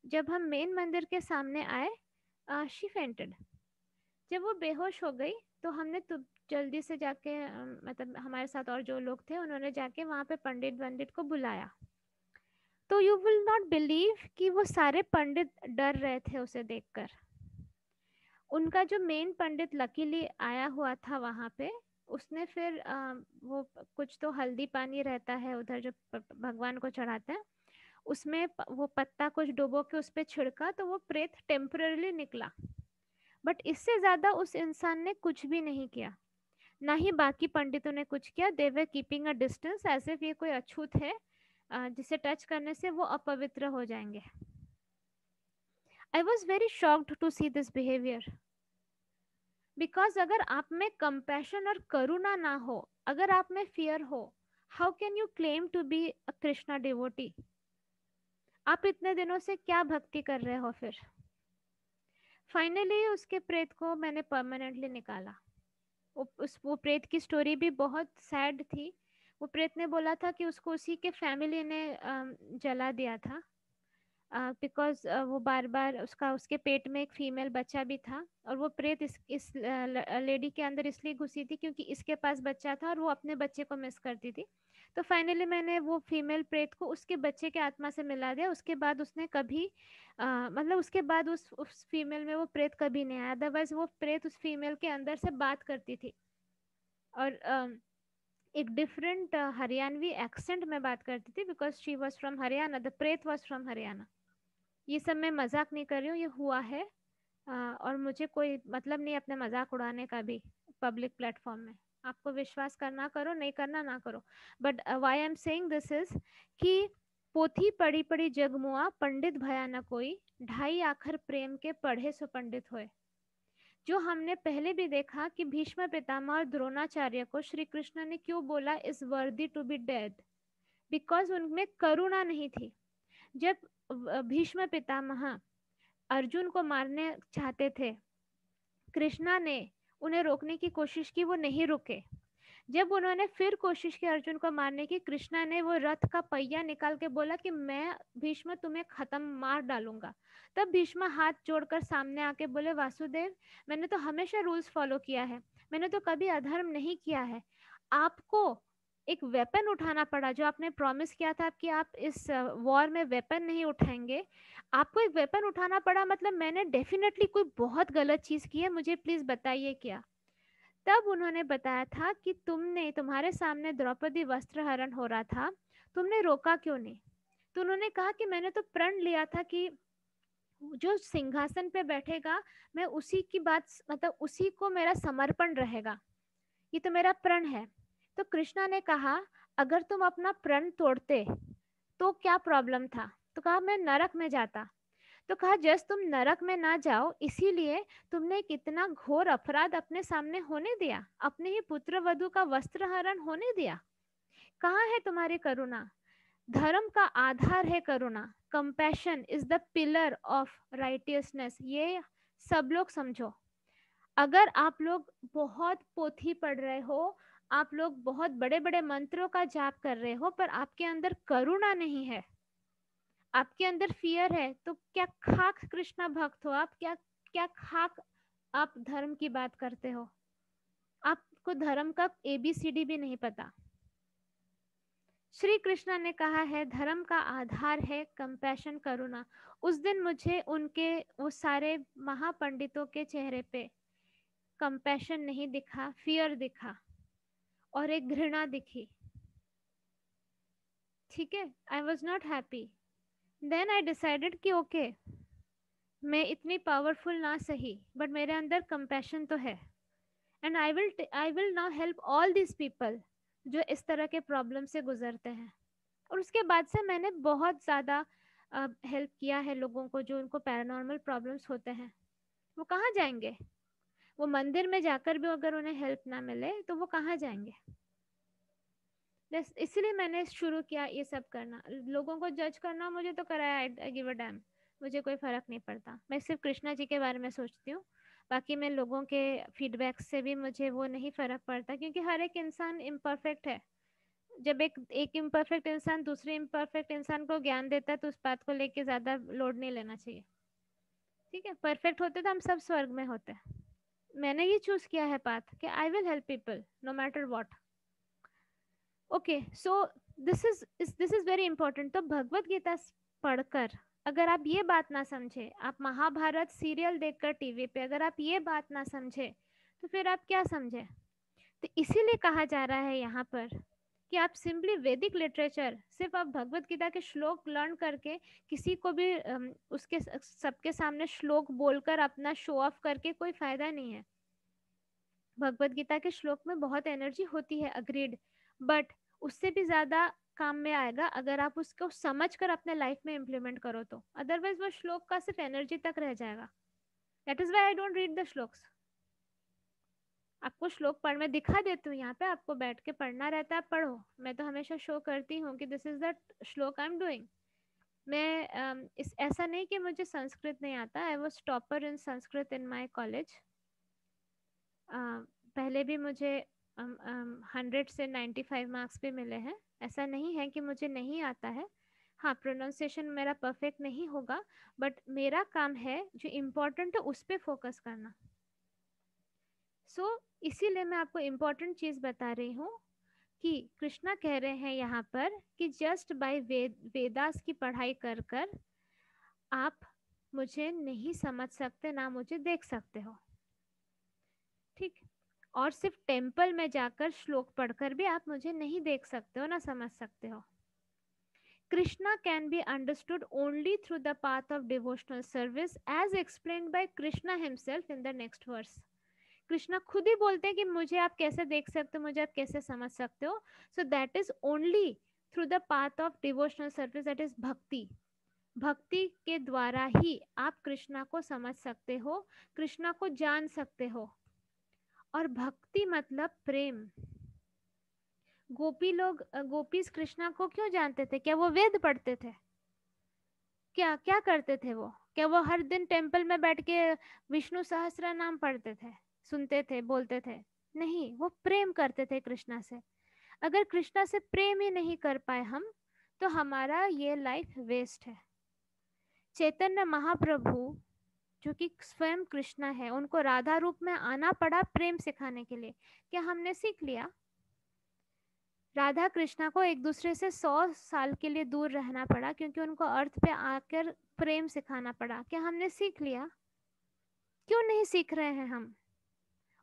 जब हम मेन मंदिर के सामने आए, शी फेंटेड। जब वो बेहोश हो गई तो हमने तो जल्दी से जाके मतलब हमारे साथ और जो लोग थे उन्होंने जाके वहाँ पे पंडित को बुलाया। तो यू विल नॉट बिलीव कि वो सारे पंडित डर रहे थे उसे देखकर। उनका जो मेन पंडित लकीली आया हुआ था वहाँ पे, उसने फिर वो कुछ तो हल्दी पानी रहता है उधर जो भगवान को चढ़ाते हैं, उसमें वो पत्ता कुछ डुबो के उस पर छिड़का, तो वो प्रेत टेम्पररीली निकला। बट इससे ज्यादा उस इंसान ने कुछ भी नहीं किया, ना ही बाकी पंडितों ने कुछ किया। दे वर कीपिंग अ डिस्टेंस, ऐसे ये कोई अछूत है जिसे टच करने से वो अपवित्र हो जाएंगे। I was very shocked to see this behaviour, because अगर आप में कंपैशन और करुणा ना हो, अगर आप में फियर हो, how can you claim to be a Krishna devotee? आप इतने दिनों से क्या भक्ति कर रहे हो? फिर फाइनली उसके प्रेत को मैंने परमानेंटली निकाला। वो प्रेत की स्टोरी भी बहुत सैड थी। वो प्रेत ने बोला था कि उसको उसी के फैमिली ने जला दिया था, बिकॉज वो बार बार उसके पेट में एक फीमेल बच्चा भी था, और वो प्रेत इस लेडी के अंदर इसलिए घुसी थी क्योंकि इसके पास बच्चा था और वो अपने बच्चे को मिस करती थी। तो फाइनली मैंने वो फीमेल प्रेत को उसके बच्चे के आत्मा से मिला दिया। उसके बाद उसने कभी मतलब उसके बाद उस फीमेल में वो प्रेत कभी नहीं आया। अदरवाइज वो प्रेत उस फीमेल के अंदर से बात करती थी, और एक डिफरेंट हरियाणवी एक्सेंट में बात करती थी, because she was from Haryana, the प्रेत वॉज फ्रॉम हरियाणा। ये सब मैं मजाक नहीं कर रही हूँ, ये हुआ है। और मुझे कोई मतलब नहीं अपने मजाक उड़ाने का भी पब्लिक प्लेटफॉर्म में। आपको विश्वास करना करो, नहीं करना ना करो। But why I am saying this is कि पोथी पढ़ी पढ़ी जगमुआ, पंडित भया न कोई, ढाई आखर प्रेम के पढ़े सो पंडित होए। जो हमने पहले भी देखा कि भीष्म पितामह और द्रोणाचार्य को श्री कृष्ण ने क्यों बोला is worthy to be dead, because उनमें करुणा नहीं थी। जब भीष्म पितामह अर्जुन को मारने चाहते थे, कृष्णा ने उन्हें रोकने की कोशिश की, वो नहीं रुके। जब उन्होंने फिर कोशिश की अर्जुन को मारने की, कृष्णा ने वो रथ का पहिया निकाल के बोला कि मैं भीष्म तुम्हें खत्म मार डालूंगा। तब भीष्म हाथ जोड़कर सामने आके बोले, वासुदेव मैंने तो हमेशा रूल्स फॉलो किया है, मैंने तो कभी अधर्म नहीं किया है। आपको एक वेपन उठाना पड़ा, जो आपने प्रॉमिस किया था कि आप इस वॉर में वेपन नहीं उठाएंगे, आपको एक वेपन उठाना पड़ा, मतलब मैंने डेफिनेटली कोई बहुत गलत चीज की है, मुझे प्लीज बताइए क्या। तब उन्होंने बताया था कि तुम्हारे सामने द्रौपदी वस्त्र हरण हो रहा था, तुमने रोका क्यों नहीं? तो उन्होंने कहा कि मैंने तो प्रण लिया था कि जो सिंहासन पे बैठेगा, मैं उसी की बात, मतलब उसी को मेरा समर्पण रहेगा, ये तो मेरा प्रण है। तो कृष्णा ने कहा, अगर तुम अपना प्रण तोड़ते तो क्या प्रॉब्लम था? तो कहा, मैं नरक में जाता। तो कहा, जस तुम नरक में ना जाओ इसीलिए तुमने एक इतना घोर अपराध अपने सामने होने दिया, अपने ही पुत्र वधु का वस्त्र हरण होने दिया। कहाँ है तुम्हारी करुणा? धर्म का आधार है करुणा। Compassion is the pillar of righteousness. ये सब लोग समझो। अगर आप लोग बहुत पोथी पढ़ रहे हो, आप लोग बहुत बड़े बड़े मंत्रों का जाप कर रहे हो, पर आपके अंदर करुणा नहीं है, आपके अंदर फियर है, तो क्या खाक कृष्णा भक्त हो आप? क्या क्या खाक आप धर्म की बात करते हो, आपको धर्म का ABCD भी नहीं पता। श्री कृष्ण ने कहा है धर्म का आधार है कंपैशन, करुणा। उस दिन मुझे उनके वो सारे महापंडितों के चेहरे पे कंपैशन नहीं दिखा, फियर दिखा और एक घृणा दिखी। ठीक है, I was not happy. Then I decided कि ओके, मैं इतनी पावरफुल ना सही बट मेरे अंदर कंपैशन तो है, and I will now help all this people जो इस तरह के प्रॉब्लम से गुजरते हैं। और उसके बाद से मैंने बहुत ज़्यादा हेल्प किया है लोगों को जो उनको पैरानॉर्मल प्रॉब्लम्स होते हैं। वो कहाँ जाएंगे? वो मंदिर में जाकर भी अगर उन्हें हेल्प ना मिले तो वो कहाँ जाएंगे? इसीलिए मैंने शुरू किया ये सब करना। लोगों को जज करना मुझे तो कराया, आई गिव अ डैम, मुझे कोई फर्क नहीं पड़ता। मैं सिर्फ कृष्णा जी के बारे में सोचती हूँ, बाकी मैं लोगों के फीडबैक से भी मुझे वो नहीं फर्क पड़ता, क्योंकि हर एक इंसान इम्परफेक्ट है। जब एक इम्परफेक्ट इंसान दूसरे इम्परफेक्ट इंसान को ज्ञान देता है तो उस बात को लेके ज्यादा लोड नहीं लेना चाहिए। ठीक है, परफेक्ट होते तो हम सब स्वर्ग में होते। मैंने ये चूज किया है पाथ कि I will help people know matter what. Okay, so this is very important. तो भगवत गीता पढ़कर अगर आप ये बात ना समझे, आप महाभारत सीरियल देखकर टीवी पे अगर आप ये बात ना समझे, तो फिर आप क्या समझे? तो इसीलिए कहा जा रहा है यहाँ पर कि आप सिंपली वैदिक लिटरेचर, सिर्फ आप भगवत गीता के श्लोक लर्न करके किसी को भी उसके सबके सामने श्लोक बोलकर अपना शो ऑफ करके कोई फायदा नहीं है। भगवत गीता के श्लोक में बहुत एनर्जी होती है, अग्रीड, बट उससे भी ज्यादा काम में आएगा अगर आप उसको समझ कर अपने लाइफ में इम्प्लीमेंट करो तो। अदरवाइज वो श्लोक का सिर्फ एनर्जी तक रह जाएगा। That is why I don't read the shlokas. आपको श्लोक पढ़ मैं दिखा देती हूँ यहाँ पे, आपको बैठ के पढ़ना रहता है, आप पढ़ो। मैं तो हमेशा शो करती हूँ कि दिस इज द श्लोक आई एम डूइंग। मैं इस ऐसा नहीं कि मुझे संस्कृत नहीं आता। I was topper in Sanskrit in my college. पहले भी मुझे 100 से 95 मार्क्स भी मिले हैं। ऐसा नहीं है कि मुझे नहीं आता है। हाँ, प्रोनाउंसिएशन मेरा परफेक्ट नहीं होगा, बट मेरा काम है जो इम्पोर्टेंट है उस पर फोकस करना। इसीलिए मैं आपको इम्पोर्टेंट चीज़ बता रही हूँ कि कृष्णा कह रहे हैं यहाँ पर कि जस्ट बाय वेदास की पढ़ाई कर कर आप मुझे नहीं समझ सकते, ना मुझे देख सकते हो। ठीक, और सिर्फ टेम्पल में जाकर श्लोक पढ़कर भी आप मुझे नहीं देख सकते हो, ना समझ सकते हो। Krishna can be understood only through the path of devotional service as explained by Krishna himself in the next verse. Krishna खुद ही बोलते हैं कि मुझे आप कैसे देख सकते हो, मुझे आप कैसे समझ सकते हो। So that is only through the path of devotional service, that is भक्ति। भक्ति के द्वारा ही आप कृष्णा को समझ सकते हो, कृष्णा को जान सकते हो। और भक्ति मतलब प्रेम। गोपी लोग, गोपीज कृष्णा को क्यों जानते थे? क्या वो वेद पढ़ते थे? क्या क्या करते थे वो? क्या वो हर दिन टेम्पल में बैठ के विष्णु सहस्त्र नाम पढ़ते थे, सुनते थे, बोलते थे? नहीं, वो प्रेम करते थे कृष्णा से। अगर कृष्णा से प्रेम ही नहीं कर पाए हम, तो हमारा ये लाइफ वेस्ट है। चैतन्य महाप्रभु जो कि स्वयं कृष्णा है, उनको राधा रूप में आना पड़ा प्रेम सिखाने के लिए। क्या हमने सीख लिया? राधा कृष्णा को एक दूसरे से 100 साल के लिए दूर रहना पड़ा क्योंकि उनको अर्थ पे आकर प्रेम सिखाना पड़ा। क्या हमने सीख लिया? क्यों नहीं सीख रहे हैं हम?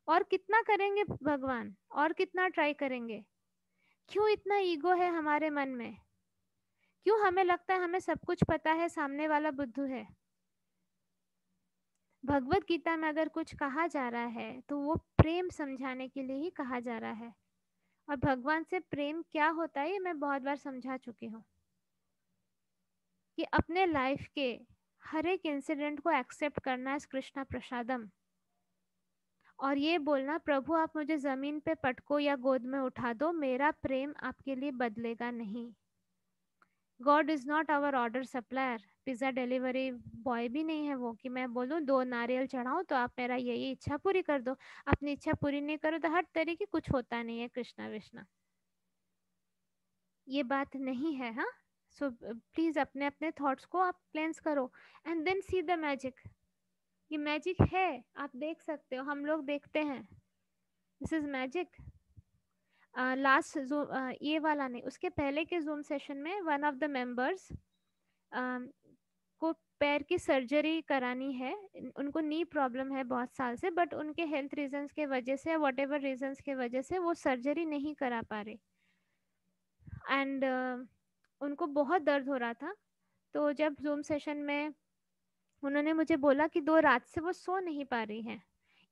और कितना करेंगे भगवान, और कितना ट्राई करेंगे? क्यों इतना ईगो है हमारे मन में? क्यों हमें लगता है हमें सब कुछ पता है, सामने वाला बुद्धू है? भगवत गीता में अगर कुछ कहा जा रहा है तो वो प्रेम समझाने के लिए ही कहा जा रहा है। और भगवान से प्रेम क्या होता है ये मैं बहुत बार समझा चुकी हूँ, कि अपने लाइफ के हर एक इंसिडेंट को एक्सेप्ट करना इस कृष्णा प्रसादम, और ये बोलना प्रभु आप मुझे ज़मीन पे पटको या गोद में उठा दो, मेरा प्रेम आपके लिए बदलेगा नहीं। God is not our order supplier, pizza delivery boy भी नहीं है वो कि मैं बोलूँ 2 नारियल चढ़ाऊँ तो आप मेरा ये इच्छा पूरी कर दो, अपनी इच्छा पूरी नहीं करो तो हर तरीके कुछ होता नहीं है कृष्णा विष्णा। ये बात नहीं है। हाँ, सो प्लीज़ अपने अपने थॉट्स को आप क्लेंस करो and then see the magic. ये मैजिक है, आप देख सकते हो, हम लोग देखते हैं, this is magic. Last Zoom, ये वाला नहीं, उसके पहले के जूम सेशन में वन ऑफ द मेंबर्स को पैर की सर्जरी करानी है, उनको नी प्रॉब्लम है बहुत साल से, बट उनके हेल्थ रीजंस के वजह से, वट एवर रीजंस के वजह से वो सर्जरी नहीं करा पा रहे, एंड उनको बहुत दर्द हो रहा था। तो जब जूम सेशन में उन्होंने मुझे बोला कि 2 रात से वो सो नहीं पा रही हैं,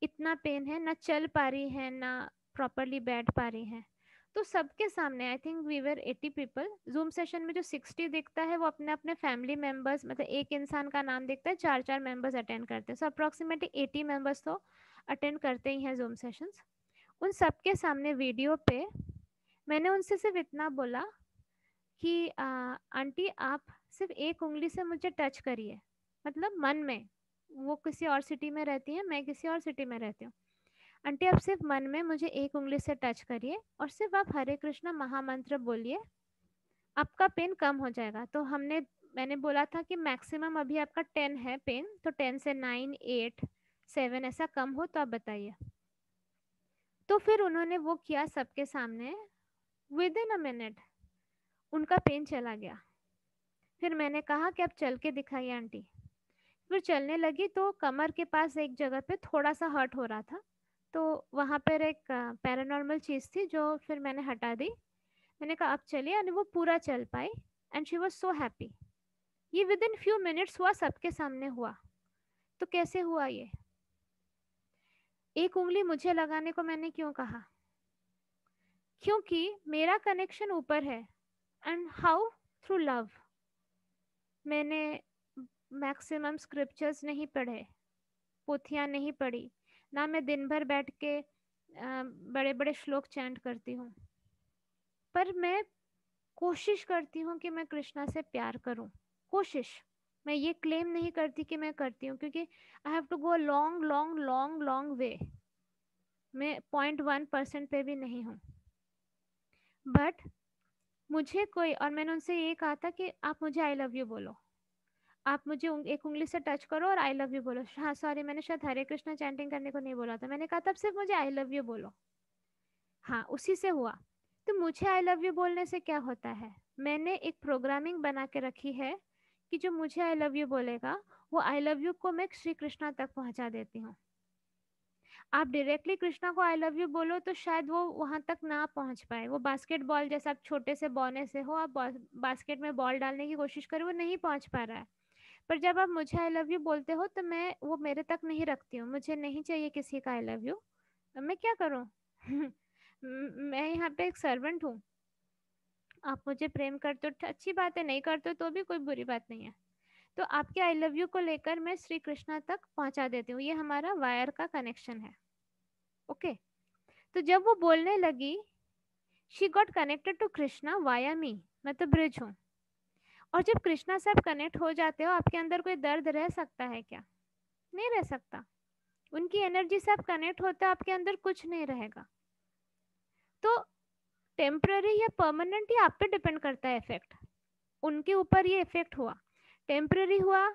इतना पेन है, ना चल पा रही है, ना प्रॉपरली बैठ पा रही हैं। तो सबके सामने, I think we were 80 people, Zoom session में जो 60 दिखता है वो अपने अपने फैमिली मेंबर्स, मतलब एक इंसान का नाम दिखता है, 4 4 मेंबर्स अटेंड करते हैं, सो अप्रॉक्सीमेटली 80 मेंबर्स तो अटेंड करते ही हैं जूम सेशंस। उन सबके सामने वीडियो पे मैंने उनसे सिर्फ इतना बोला कि आंटी आप सिर्फ एक उंगली से मुझे टच करिए, मतलब मन में, वो किसी और सिटी में रहती है, मैं किसी और सिटी में रहती हूँ, आंटी आप सिर्फ मन में मुझे एक उंगली से टच करिए और सिर्फ आप हरे कृष्णा महामंत्र बोलिए, आपका पेन कम हो जाएगा। तो मैंने बोला था कि मैक्सिमम अभी आपका 10 है पेन, तो 10 से 9 8 7 ऐसा कम हो तो आप बताइए। तो फिर उन्होंने वो किया सबके सामने, विद इन अ मिनट उनका पेन चला गया। फिर मैंने कहा कि आप चल के दिखाइए आंटी। फिर चलने लगी तो कमर के पास एक जगह पे थोड़ा सा हर्ट हो रहा था, तो वहाँ पर एक पैरानॉर्मल चीज़ थी जो फिर मैंने हटा दी। मैंने कहा आप चलिए, और वो पूरा चल पाई, and she was so happy. ये विद इन फ्यू मिनट्स हुआ, सबके सामने हुआ। तो कैसे हुआ ये? एक उंगली मुझे लगाने को मैंने क्यों कहा? क्योंकि मेरा कनेक्शन ऊपर है, एंड हाउ? Through love. मैंने मैक्सिमम स्क्रिप्चर्स नहीं पढ़े, पोथियाँ नहीं पढ़ी, ना मैं दिन भर बैठ के बड़े बड़े श्लोक चैंट करती हूँ, पर मैं कोशिश करती हूँ कि मैं कृष्णा से प्यार करूँ। कोशिश, मैं ये क्लेम नहीं करती कि मैं करती हूँ, क्योंकि I have to go long long long long way. मैं 0.1% पे भी नहीं हूँ, बट मुझे कोई, और मैंने उनसे ये कहा था कि आप मुझे आई लव यू बोलो, आप मुझे एक उंगली से टच करो और आई लव यू बोलो। हाँ सॉरी, मैंने शायद हरे कृष्णा चैंटिंग करने को नहीं बोला था, मैंने कहा तब सिर्फ मुझे आई लव यू बोलो। हाँ, उसी से हुआ। तो मुझे आई लव यू बोलने से क्या होता है? मैंने एक प्रोग्रामिंग बना के रखी है कि जो मुझे आई लव यू बोलेगा, वो आई लव यू को मैं श्री कृष्णा तक पहुंचा देती हूँ। आप डायरेक्टली कृष्णा को आई लव यू बोलो तो शायद वो वहां तक ना पहुंच पाए। वो बास्केटबॉल जैसा, आप छोटे से बौने से हो, आप बास्केट में बॉल डालने की कोशिश करो, वो नहीं पहुंच पा रहा है। पर जब आप मुझे आई लव यू बोलते हो तो मैं वो मेरे तक नहीं रखती हूँ, मुझे नहीं चाहिए किसी का आई लव यू, मैं क्या करूँ? मैं यहाँ पे एक सर्वेंट हूँ, आप मुझे प्रेम करते हो अच्छी बात है, नहीं करते हो तो भी कोई बुरी बात नहीं है। तो आपके आई लव यू को लेकर मैं श्री कृष्णा तक पहुंचा देती हूँ, ये हमारा वायर का कनेक्शन है। ओके, तो जब वो बोलने लगी, she got connected to Krishna via me, मैं तो ब्रिज हूँ। और जब कृष्णा से आप कनेक्ट हो जाते हो, आपके अंदर कोई दर्द रह सकता है क्या? नहीं रह सकता। उनकी एनर्जी से आप कनेक्ट होते हो, आपके अंदर कुछ नहीं रहेगा। तो टेम्पररी या परमानेंट, ये आप पे डिपेंड करता है इफेक्ट। उनके ऊपर ये इफेक्ट हुआ, टेम्पररी हुआ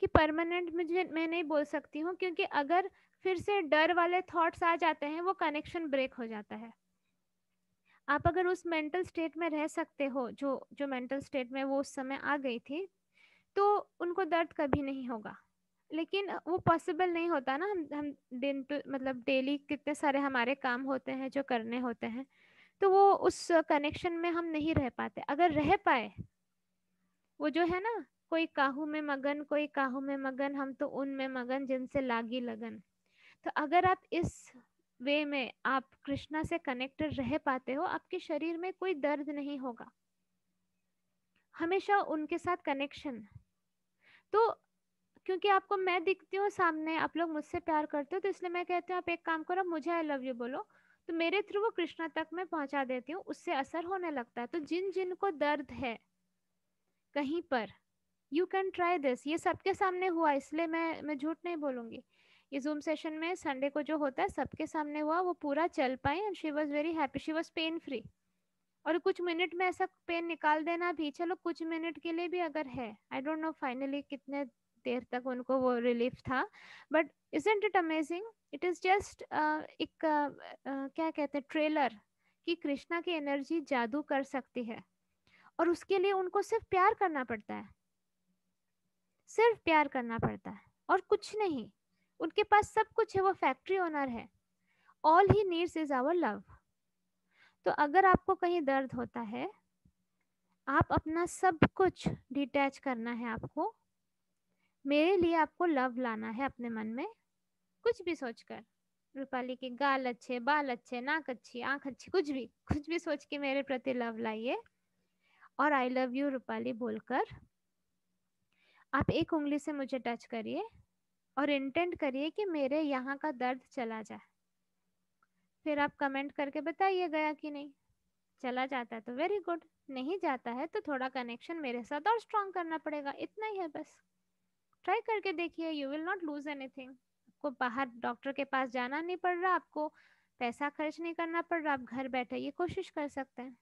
कि परमानेंट, मुझे मैं नहीं बोल सकती हूँ, क्योंकि अगर फिर से डर वाले थॉट्स आ जाते हैं, वो कनेक्शन ब्रेक हो जाता है। आप अगर उस मेंटल स्टेट में रह सकते हो, जो जो मेंटल स्टेट में वो उस समय आ गई थी, तो उनको दर्द कभी नहीं होगा। लेकिन वो पॉसिबल नहीं होता ना, हम दिन टू मतलब डेली कितने सारे हमारे काम होते हैं जो करने होते हैं, तो वो उस कनेक्शन में हम नहीं रह पाते। अगर रह पाए, वो जो है ना, कोई काहू में मगन, कोई काहू में मगन, हम तो उनमें मगन जिनसे लागी लगन। तो अगर आप इस वे में आप कृष्णा से कनेक्टेड रह पाते हो, आपके शरीर में कोई दर्द नहीं होगा, हमेशा उनके साथ कनेक्शन। तो क्योंकि आपको मैं दिखती हूँ सामने, आप लोग मुझसे प्यार करते हो, तो इसलिए मैं कहती हूँ आप एक काम करो, मुझे आई लव यू बोलो, तो मेरे थ्रू वो कृष्णा तक मैं पहुंचा देती हूँ, उससे असर होने लगता है। तो जिन जिन को दर्द है कहीं पर, यू कैन ट्राई दिस। ये सबके सामने हुआ, इसलिए मैं झूठ नहीं बोलूंगी। ये जूम सेशन में संडे को जो होता है सबके सामने हुआ, वो पूरा चल पाई, and she was very happy, she was pain free. और कुछ मिनट में ऐसा पेन निकाल देना भी, चलो कुछ मिनट के लिए भी अगर है, आई डोंट नो फाइनली कितने देर तक उनको वो रिलीफ था। But isn't it amazing, it is just एक क्या कहते हैं ट्रेलर कि कृष्णा की एनर्जी जादू कर सकती है, और उसके लिए उनको सिर्फ प्यार करना पड़ता है, सिर्फ प्यार करना पड़ता है और कुछ नहीं। उनके पास सब कुछ है, वो फैक्ट्री ओनर है। All he needs is our love. तो अगर आपको कहीं दर्द होता है, आप अपना सब कुछ डिटैच करना है आपको, मेरे लिए आपको लव लाना है अपने मन में, कुछ भी सोचकर, रूपाली के गाल अच्छे, बाल अच्छे, नाक अच्छी, आंख अच्छी, कुछ भी सोच के मेरे प्रति लव लाइए, और आई लव यू रूपाली बोलकर आप एक उंगली से मुझे टच करिए और इंटेंट करिए कि मेरे यहाँ का दर्द चला जाए। फिर आप कमेंट करके बताइए गया कि नहीं। चला जाता है तो वेरी गुड, नहीं जाता है तो थोड़ा कनेक्शन मेरे साथ और स्ट्रॉन्ग करना पड़ेगा, इतना ही है बस। ट्राई करके देखिए, you will not lose anything. आपको बाहर डॉक्टर के पास जाना नहीं पड़ रहा, आपको पैसा खर्च नहीं करना पड़ रहा, आप घर बैठे ये कोशिश कर सकते हैं।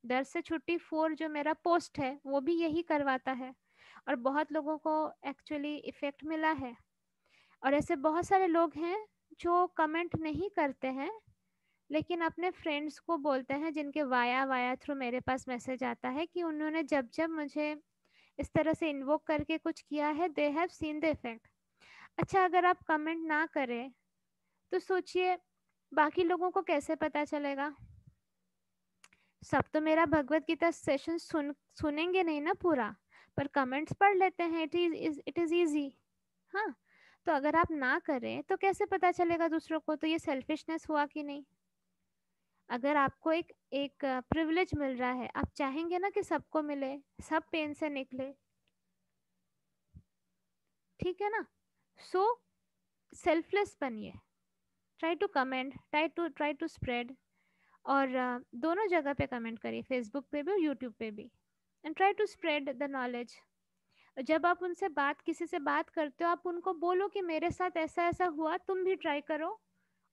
दर्द से छुट्टी 4 जो मेरा पोस्ट है वो भी यही करवाता है, और बहुत लोगों को एक्चुअली इफेक्ट मिला है। और ऐसे बहुत सारे लोग हैं जो कमेंट नहीं करते हैं, लेकिन अपने फ्रेंड्स को बोलते हैं, जिनके वाया वाया थ्रू मेरे पास मैसेज आता है कि उन्होंने जब जब मुझे इस तरह से इन्वोक करके कुछ किया है, they have seen the effect. अच्छा, अगर आप कमेंट ना करें तो सोचिए बाकी लोगों को कैसे पता चलेगा। सब तो मेरा भगवत गीता सेशन सुनेंगे नहीं ना पूरा, पर कमेंट्स पढ़ लेते हैं, इट इज इजी। हाँ, तो अगर आप ना करें तो कैसे पता चलेगा दूसरों को, तो ये सेल्फिशनेस हुआ कि नहीं। अगर आपको एक एक प्रिविलेज मिल रहा है, आप चाहेंगे ना कि सबको मिले, सब पेन से निकले, ठीक है ना। सो सेल्फलेस बनिए, try to comment, try to spread, और दोनों जगह पे कमेंट करिए, फेसबुक पे भी और यूट्यूब पे भी, and try to spread the knowledge. जब आप उनसे किसी से बात करते हो, आप उनको बोलो कि मेरे साथ ऐसा ऐसा हुआ, तुम भी ट्राई करो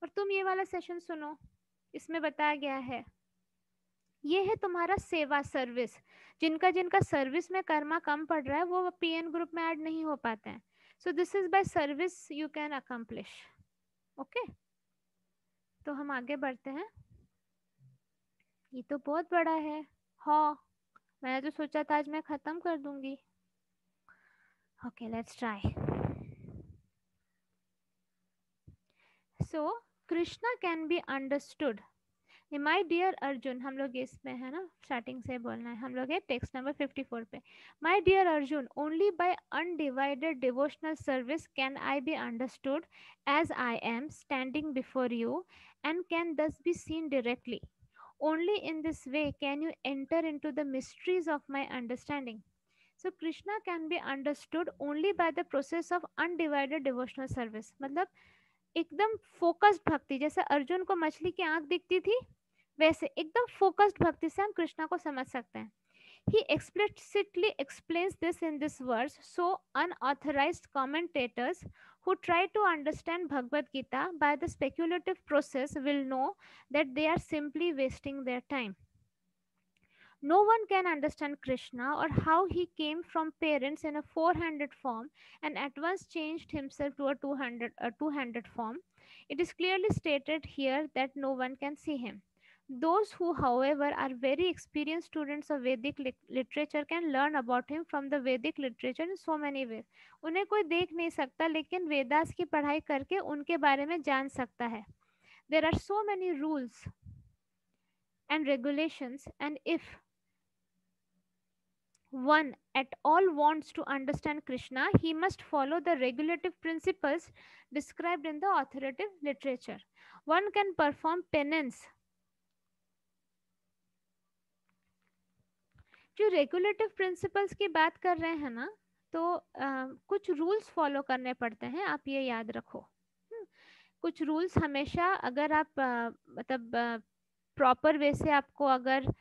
और तुम ये वाला सेशन सुनो, इसमें बताया गया है। ये है तुम्हारा सेवा सर्विस। जिनका जिनका सर्विस में कर्मा कम पड़ रहा है वो पीएन ग्रुप में ऐड नहीं हो पाते हैं। So this is by service you can accomplish. Okay, तो हम आगे बढ़ते हैं। ये तो बहुत बड़ा है। हाँ, मैंने तो सोचा था आज मैं खत्म कर दूंगी। Okay, let's try. So Krishna can be understood. My dear Arjun, हम लोग इसमें है ना, स्टार्टिंग से बोलना है, हम लोग है टेक्स्ट नंबर 54 पे। My dear Arjun, only by undivided devotional service can I be understood as I am standing before you and can thus be seen directly. Only in this way can you enter into the mysteries of my understanding. So Krishna can be understood only by the process of undivided devotional service. मतलब एकदम focused भक्ति, जैसे अर्जुन को मछली की आंख दिखती थी, वैसे एकदम फोकस्ड भक्ति से हम कृष्णा को समझ सकते हैं. He explicitly explains this in this verse, so unauthorized commentators who try to understand Bhagavad Gita by the speculative process will know that they are simply wasting their time. No one can understand Krishna or how he came from parents in a four-handed form and at once changed himself to a two-handed form. It is clearly stated here that no one can see him. Those who, however, are very experienced students of Vedic literature can learn about him from the Vedic literature in so many ways. उन्हें कोई देख नहीं सकता, लेकिन वेदास की पढ़ाई करके उनके बारे में जान सकता है. There are so many rules and regulations, and if one at all wants to understand Krishna, he must follow the regulative principles described in the authoritative literature. One can perform penance. जो regulative principles की बात कर रहे हैं ना, तो कुछ rules follow करने पड़ते हैं, आप ये याद रखो. कुछ रूल्स हमेशा, अगर आप मतलब प्रॉपर वे से आपको अगर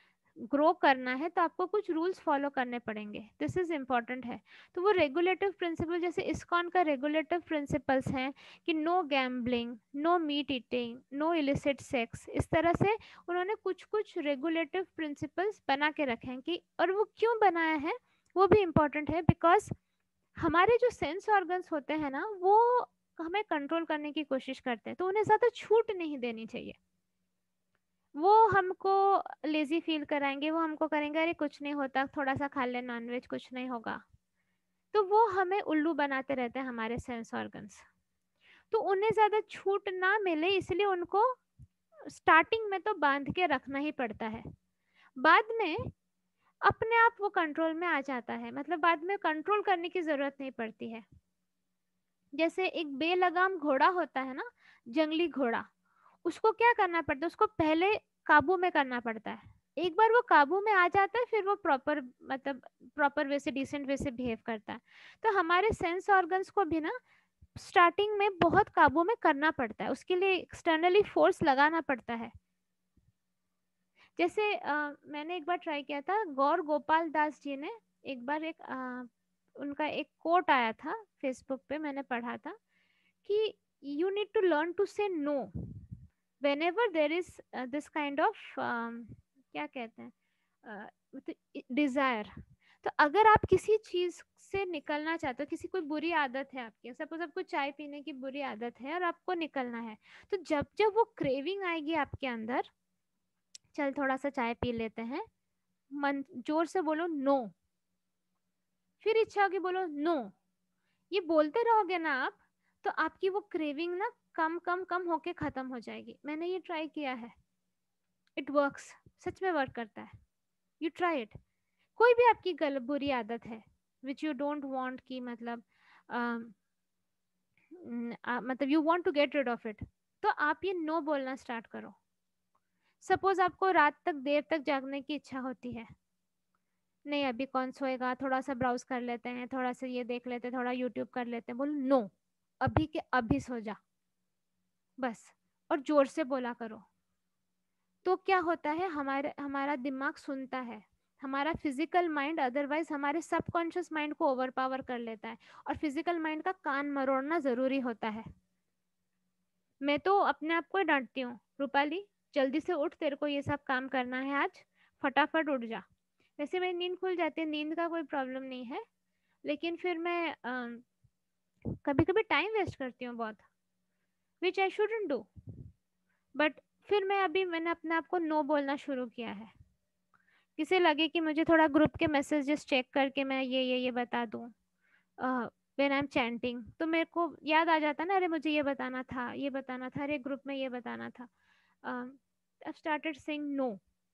ग्रो करना है तो आपको कुछ रूल्स फॉलो करने पड़ेंगे. दिस इज इम्पॉर्टेंट है. तो वो रेगुलेटिव प्रिंसिपल, जैसे इस्कॉन का रेगुलेटिव प्रिंसिपल्स हैं कि no gambling, no meat eating, no illicit sex, इस तरह से उन्होंने कुछ कुछ रेगुलेटिव प्रिंसिपल्स बना के रखे हैं. कि और वो क्यों बनाया है वो भी इम्पॉर्टेंट है, बिकॉज हमारे जो सेंस ऑर्गन्स होते हैं ना, वो हमें कंट्रोल करने की कोशिश करते हैं, तो उन्हें ज़्यादा छूट नहीं देनी चाहिए। वो हमको लेजी फील कराएंगे, वो हमको करेंगे अरे कुछ नहीं होता, थोड़ा सा खा ले नॉनवेज, कुछ नहीं होगा। तो वो हमें उल्लू बनाते रहते हैं हमारे सेंस ऑर्गन्स। तो उन्हें ज़्यादा छूट ना मिले, इसलिए उनको स्टार्टिंग में तो बांध के रखना ही पड़ता है। बाद में अपने आप वो कंट्रोल में आ जाता है, मतलब बाद में कंट्रोल करने की जरूरत नहीं पड़ती है। जैसे एक बेलगाम घोड़ा होता है ना, जंगली घोड़ा, उसको क्या करना पड़ता है, उसको पहले काबू में करना पड़ता है। एक बार वो काबू में आ जाता है, फिर वो प्रॉपर, मतलब प्रॉपर वे से, डिसेंट वे से बिहेव करता है। तो हमारे सेंस ऑर्गन्स को भी ना स्टार्टिंग में बहुत काबू में करना पड़ता है, उसके लिए एक्सटर्नली फोर्स लगाना पड़ता है। जैसे मैंने एक बार ट्राई किया था, गौर गोपाल दास जी ने एक बार उनका एक कोट आया था फेसबुक पे, मैंने पढ़ा था कि you need to learn to say no whenever there is this kind of क्या कहते हैं, डिजायर। तो अगर आप किसी चीज से निकलना चाहते हो, किसी कोई बुरी आदत है आपकी, सपोज आपको चाय पीने की बुरी आदत है और आपको निकलना है, तो जब जब वो क्रेविंग आएगी आपके अंदर, चल थोड़ा सा चाय पी लेते हैं, मन जोर से बोलो नो, फिर इच्छा होगी बोलो नो, ये बोलते रहोगे ना आप, तो आपकी वो क्रेविंग ना कम कम कम होके खत्म हो जाएगी। मैंने ये ट्राई किया है, इट वर्क्स, सच में वर्क करता है। You try it. कोई भी आपकी गलत बुरी आदत है विच यू डोंट वांट की, मतलब मतलब you want to get rid of it, तो आप ये नो बोलना स्टार्ट करो। सपोज आपको रात तक देर तक जागने की इच्छा होती है, नहीं अभी कौन सोएगा, थोड़ा सा ब्राउज कर लेते हैं, थोड़ा सा ये देख लेते हैं, थोड़ा यूट्यूब कर लेते हैं, बोलो नो, अभी के अभी सो जा बस, और जोर से बोला करो। तो क्या होता है, हमारा दिमाग सुनता है, हमारा फिजिकल माइंड अदरवाइज हमारे सबकॉन्शियस माइंड को ओवर पावर कर लेता है, और फिजिकल माइंड का कान मरोड़ना जरूरी होता है। मैं तो अपने आप को डांटती हूँ, रूपाली जल्दी से उठ, तेरे को ये सब काम करना है आज, फटाफट उठ जा। वैसे मेरी नींद खुल जाती है, नींद का कोई प्रॉब्लम नहीं है, लेकिन फिर मैं कभी कभी टाइम वेस्ट करती हूँ बहुत, विच आई शुडंट डू। बट फिर मैंने अपने आप को नो बोलना शुरू किया है। किसे लगे कि मुझे थोड़ा ग्रुप के मैसेजेस चेक करके मैं ये बता दूं व्हेन आई एम चैंटिंग, तो मेरे को याद आ जाता ना, अरे मुझे ये बताना था, ये बताना था, अरे ग्रुप में ये बताना था। आई स्टार्टेड सेइंग नो,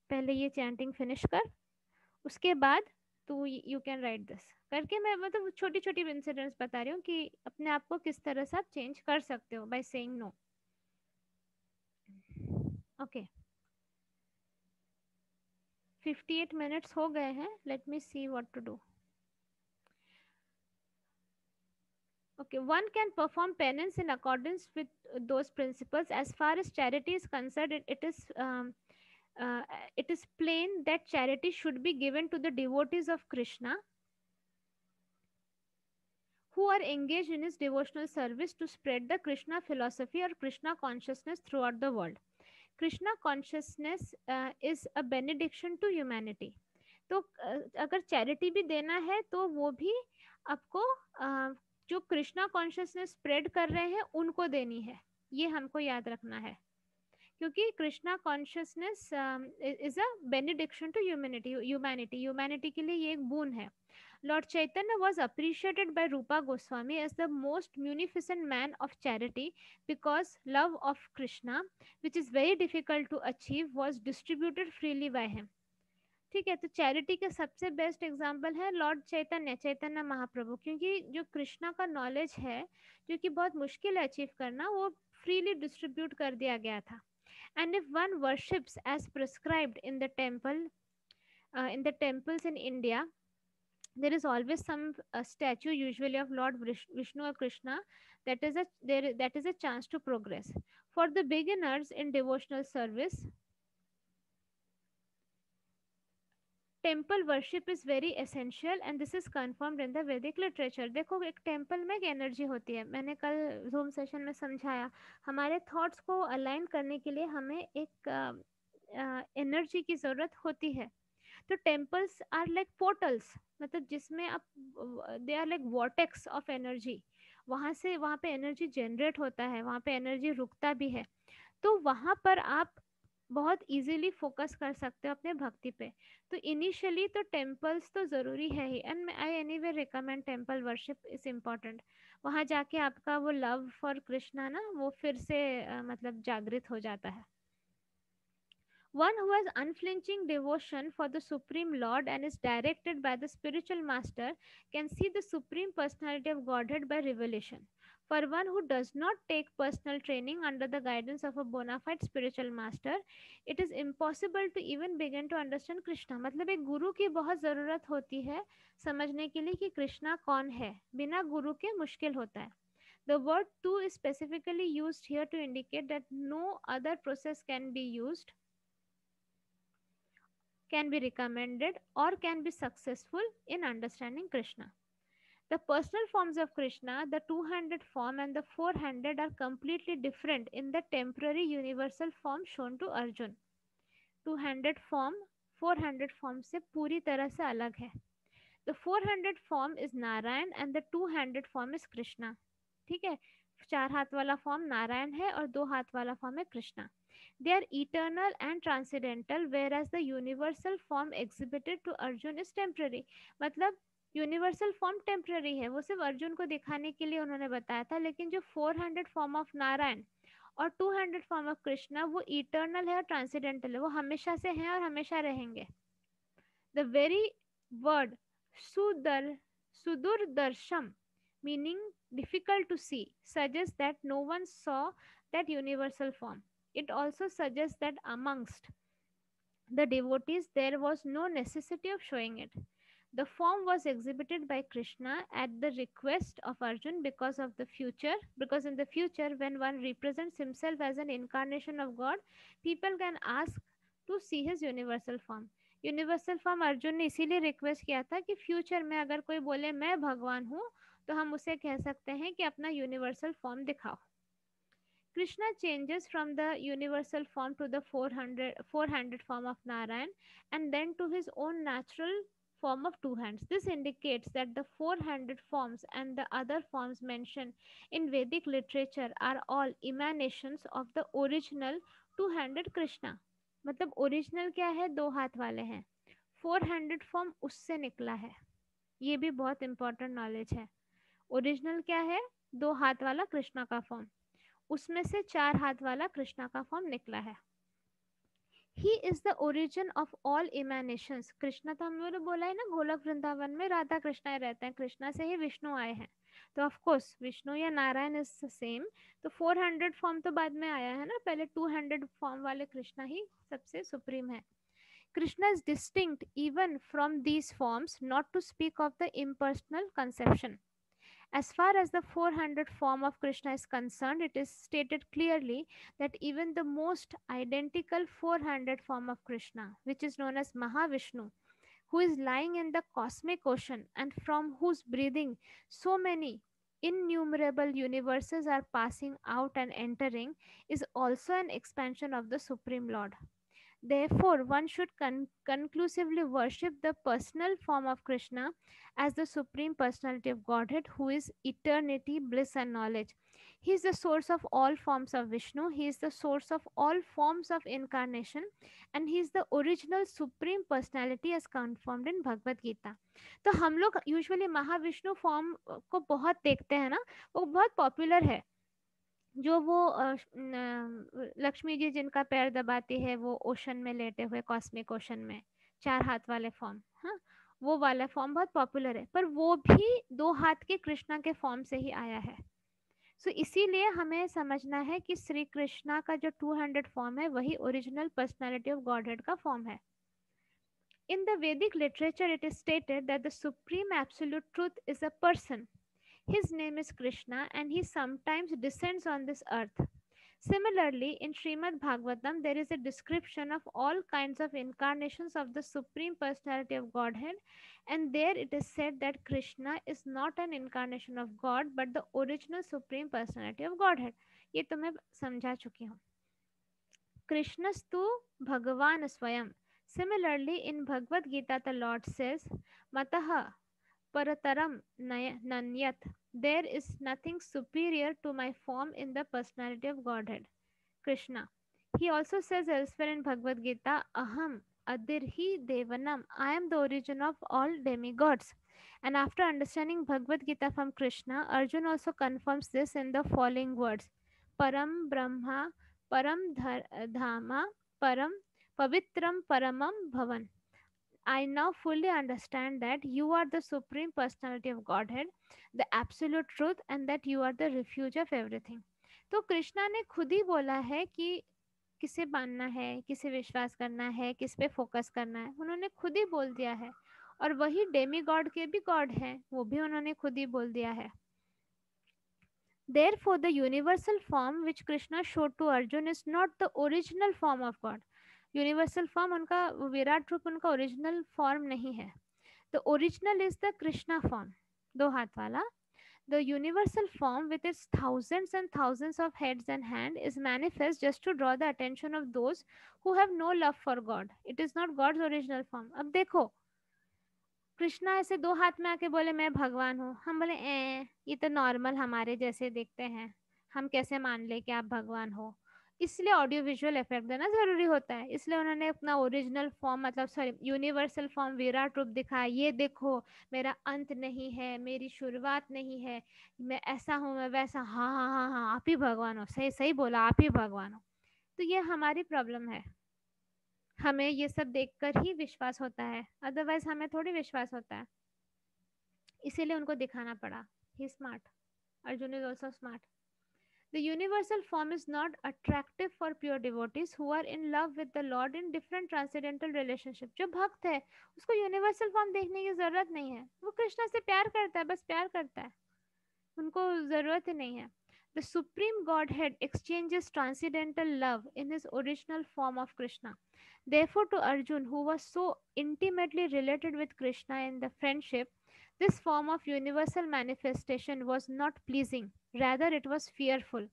पहले ये चैंटिंग फिनिश कर, उसके बाद तू यू कैन राइट दिस करके। मैं मतलब छोटी छोटी इंसिडेंट्स बता रही हूँ कि अपने आप को किस तरह से आप चेंज कर सकते हो by saying no. Okay, 58 minutes हो गए हैं, let me see what to do. Okay, one can perform penance in accordance with those principles. As far as charity is concerned, uh, it is plain that charity should be given to the devotees of Krishna who are engaged in his devotional service to spread the Krishna philosophy or Krishna consciousness throughout the world. Krishna consciousness is a benediction to humanity. तो अगर charity भी देना है तो वो भी आपको जो कृष्णा कॉन्शियसनेस स्प्रेड कर रहे हैं उनको देनी है, ये हमको याद रखना है, क्योंकि Krishna consciousness is a benediction to humanity के लिए ये एक बोon है। Lord Chaitanya was appreciated by Rupa Goswami as the most munificent man of charity because love of Krishna, which is very difficult to achieve, was distributed freely by him. ठीक है, तो charity के सबसे बेस्ट एग्जाम्पल है Lord चैतन्य, चैतन्य महाप्रभु, क्योंकि जो कृष्णा का knowledge है जो कि बहुत मुश्किल है अचीव करना, वो फ्रीली डिस्ट्रीब्यूट कर दिया गया था। And if one worships as prescribed in the temple in the temples in India, there is always some statue, usually of Lord Vishnu or Krishna, that is a chance to progress. For the beginners in devotional service, temple worship is very essential and this is confirmed in the वैदिक literature. देखो, एक temple में एक energy होती है, मैंने कल zoom session में समझाया, हमारे थॉट्स को अलाइन करने के लिए हमें एक एनर्जी की ज़रूरत होती है। तो टेम्पल्स आर लाइक पोर्टल्स, मतलब जिसमें आप, they are like vortex of energy, वहाँ से वहाँ पे एनर्जी जनरेट होता है, वहाँ पे एनर्जी रुकता भी है। तो वहाँ पर आप बहुत इजीली फोकस कर सकते हो अपने भक्ति पे। तो इनिशियली तो टेम्पल्स तो ज़रूरी है ही, and I anyway recommend temple worship is important. वहाँ जाके आपका वो लव फॉर कृष्णा ना वो फिर से मतलब जागृत हो जाता है। One who has unflinching devotion for the Supreme Lord and is directed by the spiritual master can see the Supreme Personality of Godhead by revelation. For one who does not take personal training under the guidance of a bona fide spiritual master, it is impossible to even begin to understand Krishna. मतलब एक गुरु की बहुत ज़रूरत होती है समझने के लिए कि कृष्णा कौन है, बिना गुरु के मुश्किल होता है. The word "to" is specifically used here to indicate that no other process can be used, can be recommended, or can be successful in understanding Krishna. The personal forms of Krishna, the two-handed form and the four-handed, are completely different in the temporary universal form shown to Arjun. Two-handed form four-handed form से पूरी तरह से अलग है. The four-handed form is Narayan and the two-handed form is Krishna. ठीक है, चार हाथ वाला फॉर्म नारायण है और दो हाथ वाला फॉर्म है Krishna. They are eternal and transcendental, whereas the universal form exhibited to Arjun is temporary. मतलब यूनिवर्सल फॉर्म टेम्पररी है, वो सिर्फ अर्जुन को दिखाने के लिए उन्होंने बताया था, लेकिन जो four handed form of Narayan और two handed form of Krishna वो इटर्नल है और ट्रांसीडेंटल है, वो हमेशा से हैं और हमेशा रहेंगे. The very word sudar, sudurdarsham, meaning difficult to see, suggests that no one saw that universal form. It also suggests that amongst the devotees there was no necessity of showing it. The form was exhibited by Krishna at the request of Arjun because in the future, when one represents himself as an incarnation of God, people can ask to see his universal form. Universal form Arjun ने इसीलिए request किया था कि future में अगर कोई बोले मैं भगवान हूँ तो हम उसे कह सकते हैं कि अपना यूनिवर्सल फॉर्म दिखाओ. Krishna changes from the universal form to the four-handed form of Narayan and then to his own natural form of two hands. This indicates that the four-handed forms and the other forms mentioned in Vedic literature are all emanations of the original two-handed Krishna. मतलब original क्या है, दो हाथ वाले हैं. Four handed form उससे निकला है, ये भी बहुत इंपॉर्टेंट नॉलेज है. ओरिजिनल क्या है, दो हाथ वाला कृष्णा का फॉर्म, उसमें से चार हाथ वाला कृष्णा का फॉर्म निकला है. He is the origin of all emanations. Krishna तो हम लोगों ने बोला है ना, गोलक वृंदावन में राधा कृष्णा रहते हैं, कृष्णा से ही विष्णु आए हैं. तो ऑफ कोर्स विष्णु या नारायण इज सेम. तो 400 फॉर्म तो बाद में आया है ना, पहले 200 फॉर्म वाले कृष्णा ही सबसे सुप्रीम है. Krishna is distinct even from these forms, not to speak of the impersonal conception. As far as the 400 form of Krishna is concerned, it is stated clearly that even the most identical 400 form of Krishna, which is known as Mahavishnu, who is lying in the cosmic ocean and from whose breathing so many innumerable universes are passing out and entering, is also an expansion of the Supreme Lord. Therefore, one should conclusively worship the personal form of Krishna as the Supreme Personality of Godhead, who is eternity, bliss, and knowledge. He is the source of all forms of Vishnu, he is the source of all forms of incarnation, and he is the original Supreme Personality as confirmed in Bhagavad Gita. तो हम लोग usually Mahavishnu form को बहुत देखते हैं ना, वो बहुत पॉपुलर है. जो वो लक्ष्मी जी जिनका पैर दबाती है, वो ओशन में लेटे हुए, कॉस्मिक ओशन में, चार हाथ वाले फॉर्म, हाँ, वो वाला फॉर्म बहुत पॉपुलर है, पर वो भी दो हाथ के कृष्णा के फॉर्म से ही आया है. सो इसीलिए हमें समझना है कि श्री कृष्णा का जो 200 फॉर्म है वही ओरिजिनल पर्सनालिटी ऑफ गॉडहेड का फॉर्म है. In the Vedic literature, it is stated that the supreme absolute truth is a person. His name is Krishna and he sometimes descends on this earth. Similarly, in Srimad Bhagavatam, there is a description of all kinds of incarnations of the Supreme Personality of Godhead, and there it is said that Krishna is not an incarnation of God but the original Supreme Personality of Godhead. ये तो मैं समझा चुकी हूँ. कृष्णस्तु भगवान स्वयं Similarly, in Bhagavad Gita, the Lord says, Mataha parataram nanyat. There is nothing superior to my form in the personality of Godhead, Krishna. He also says elsewhere in Bhagavad Gita, Aham Adirhi Devanam. I am the origin of all demigods. And after understanding Bhagavad Gita from Krishna, Arjun also confirms this in the following words: Param Brahma, Param Dhama, Param Pavitram Paramam Bhavan. I now fully understand that you are the supreme personality of Godhead, the absolute truth, and that you are the refuge of everything. तो कृष्णा ने खुद ही बोला है कि किसे मानना है, किसे विश्वास करना है, किस पे फोकस करना है, उन्होंने खुद ही बोल दिया है। और वही डेमी गॉड के भी गॉड हैं, वो भी उन्होंने खुद ही बोल दिया है। Therefore, the universal form which Krishna showed to Arjun is not the original form of God. Universal form उनका, विराट रूप उनका ओरिजिनल फॉर्म नहीं है। The original is the Krishna form, दो हाथ वाला. The universal form, with its thousands and thousands of heads and hands, is manifest just to draw the attention of those who have no love for God. It is not God's original form. अब देखो, कृष्णा ऐसे दो हाथ में आके बोले मैं भगवान हूँ, हम बोले ये तो नॉर्मल हमारे जैसे दिखते हैं, हम कैसे मान ले कि आप भगवान हो। इसलिए ऑडियो विजुअल इफेक्ट देना ज़रूरी होता है, इसलिए उन्होंने अपना ओरिजिनल फॉर्म, मतलब सॉरी यूनिवर्सल फॉर्म, विराट रूप दिखाया। ये देखो, मेरा अंत नहीं है, मेरी शुरुआत नहीं है, मैं ऐसा हूँ, मैं वैसा, हाँ हाँ हाँ हाँ, आप ही भगवान हो, सही सही बोला, आप ही भगवान हो। तो ये हमारी प्रॉब्लम है, हमें ये सब देखकर ही विश्वास होता है, अदरवाइज हमें थोड़ी विश्वास होता है। इसीलिए उनको दिखाना पड़ा, he smart, Arjun is also smart. The universal form is not attractive for pure devotees who are in love with the Lord in different transcendental relationship. जो भक्त है उसको यूनिवर्सल फॉर्म देखने की जरूरत नहीं है, वो कृष्णा से प्यार करता है, बस प्यार करता है, उनको जरूरत ही नहीं है। The supreme Godhead exchanges transcendental love in his original form of Krishna. Therefore, to Arjun, who was so intimately related with Krishna in the friendship, this form of universal manifestation was not pleasing, rather, it was fearful.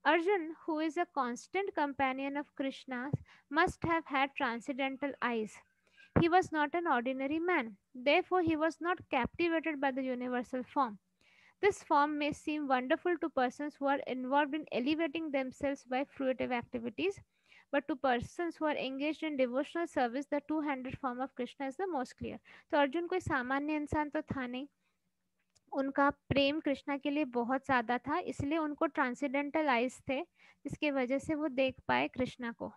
Arjun, who is a constant companion of Krishna, must have had transcendental eyes. He was not an ordinary man, therefore, he was not captivated by the universal form. This form may seem wonderful to persons who are involved in elevating themselves by fruitive activities, but to persons who are engaged in devotional service, the two-handed form of Krishna is the most clear. तो अर्जुन कोई सामान्य इंसान तो था नहीं, उनका प्रेम कृष्णा के लिए बहुत ज़्यादा था, इसलिए उनको ट्रांसेंडेंटल आइज थे, जिसकी वजह से वो देख पाए कृष्णा को।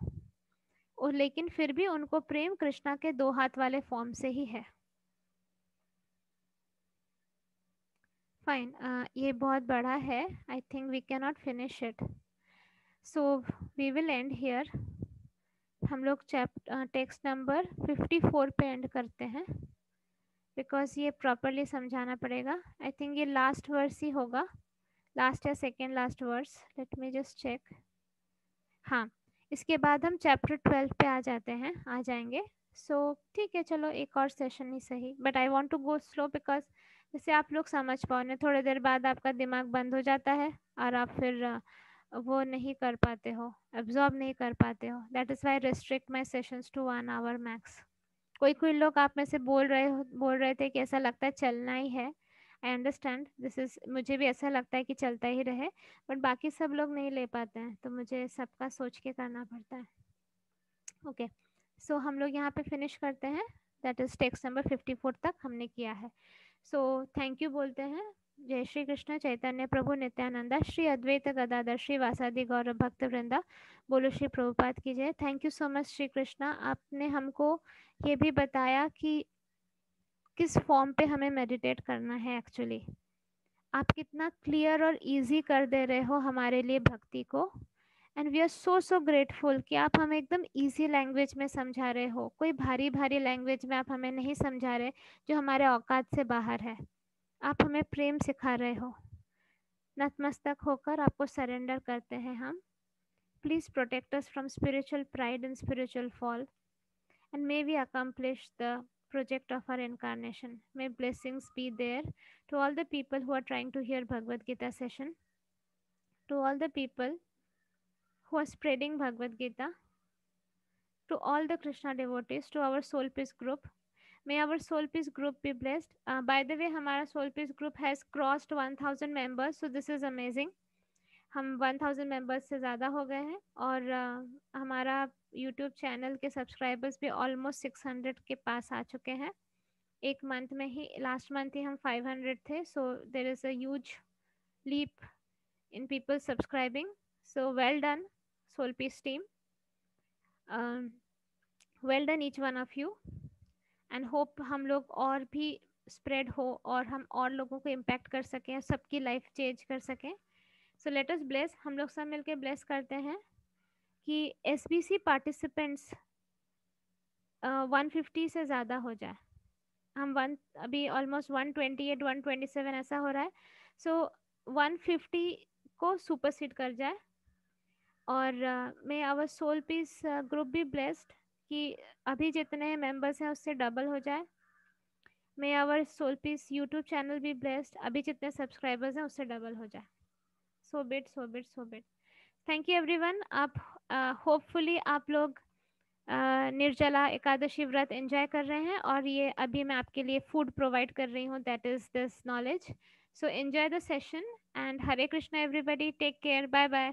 और लेकिन फिर भी उनको प्रेम कृष्णा के दो हाथ वाले फॉर्म से ही है। फाइन, ये बहुत बड़ा है, I think we can not finish it, so we will end here. हम लोग टेक्स्ट नंबर 54 पे एंड करते हैं, बिकॉज ये प्रॉपरली समझाना पड़ेगा। आई थिंक ये लास्ट वर्स ही होगा, लास्ट या second last verse, let me just check. हाँ, इसके बाद हम चैप्टर 12 पे आ जाते हैं, आ जाएंगे। सो ठीक है, चलो एक और सेशन ही सही, but I want to go slow because जैसे आप लोग समझ पाओ ना, थोड़ी देर बाद आपका दिमाग बंद हो जाता है और आप फिर वो नहीं कर पाते हो, एब्जॉर्ब नहीं कर पाते हो। That is why restrict my sessions to 1 hour max. कोई कोई लोग आप में से बोल रहे थे कि ऐसा लगता है चलना ही है। आई अंडरस्टैंड, दिस इज़, मुझे भी ऐसा लगता है कि चलता ही रहे, बट बाकी सब लोग नहीं ले पाते हैं, तो मुझे सबका सोच के करना पड़ता है। ओके, सो हम लोग यहाँ पे फिनिश करते हैं, दैट इज़ टेक्स्ट नंबर 54 तक हमने किया है। सो थैंक यू बोलते हैं। जय श्री कृष्ण चैतन्य प्रभु नित्यानंदा, श्री अद्वैत गदाधर श्री वासादि गौरव भक्त वृंदा, बोलो श्री प्रभुपाद की जय। Thank you so much Shri Krishna, आपने हमको ये भी बताया कि किस फॉर्म पे हमें मेडिटेट करना है। एक्चुअली आप कितना क्लियर और इजी कर दे रहे हो हमारे लिए भक्ति को, and we are so grateful कि आप हमें एकदम इजी लैंग्वेज में समझा रहे हो, कोई भारी भारी लैंग्वेज में आप हमें नहीं समझा रहे जो हमारे औकात से बाहर है। आप हमें प्रेम सिखा रहे हो। नतमस्तक होकर आपको सरेंडर करते हैं हम। Please protect us from spiritual pride and spiritual fall, and may we accomplish the project of our incarnation. May blessings be there to all the people who are trying to hear Bhagavad Gita session, to all the people who are spreading Bhagavad Gita, to all the Krishna devotees, to our Soul Peace group. May our Soul Peace group be blessed. By the way, हमारा Soul Peace group has crossed 1000 members, so this is amazing. हम 1000 members से ज़्यादा हो गए हैं और हमारा YouTube channel के सब्सक्राइबर्स भी ऑलमोस्ट 600 के पास आ चुके हैं. एक मंथ में ही, लास्ट मंथ ही हम 500 थे. So there is a huge leap in people subscribing. So well done soul peace team, well done each one of you, and hope हम लोग और भी स्प्रेड हो और हम और लोगों को इम्पैक्ट कर सकें, सबकी लाइफ चेंज कर सकें. So let us bless. हम लोग सब मिलके ब्लेस करते हैं कि एसबीसी पार्टिसिपेंट्स 150 से ज़्यादा हो जाए. हम अभी ऑलमोस्ट 128 127 ऐसा हो रहा है. सो 150 को सुपरसीड कर जाए. और may our soul peace group भी ब्लेस्ड कि अभी जितने मेंबर्स हैं उससे डबल हो जाए. May our soul peace YouTube channel भी ब्लेस्ड, अभी जितने सब्सक्राइबर्स हैं उससे डबल हो जाए. So be it so be it so be it. Thank you everyone. आप होपफुली आप लोग निर्जला एकादशी व्रत एंजॉय कर रहे हैं और ये अभी मैं आपके लिए फूड प्रोवाइड कर रही हूँ, that is this knowledge. So enjoy the session and Hare Krishna everybody. Take care. Bye bye.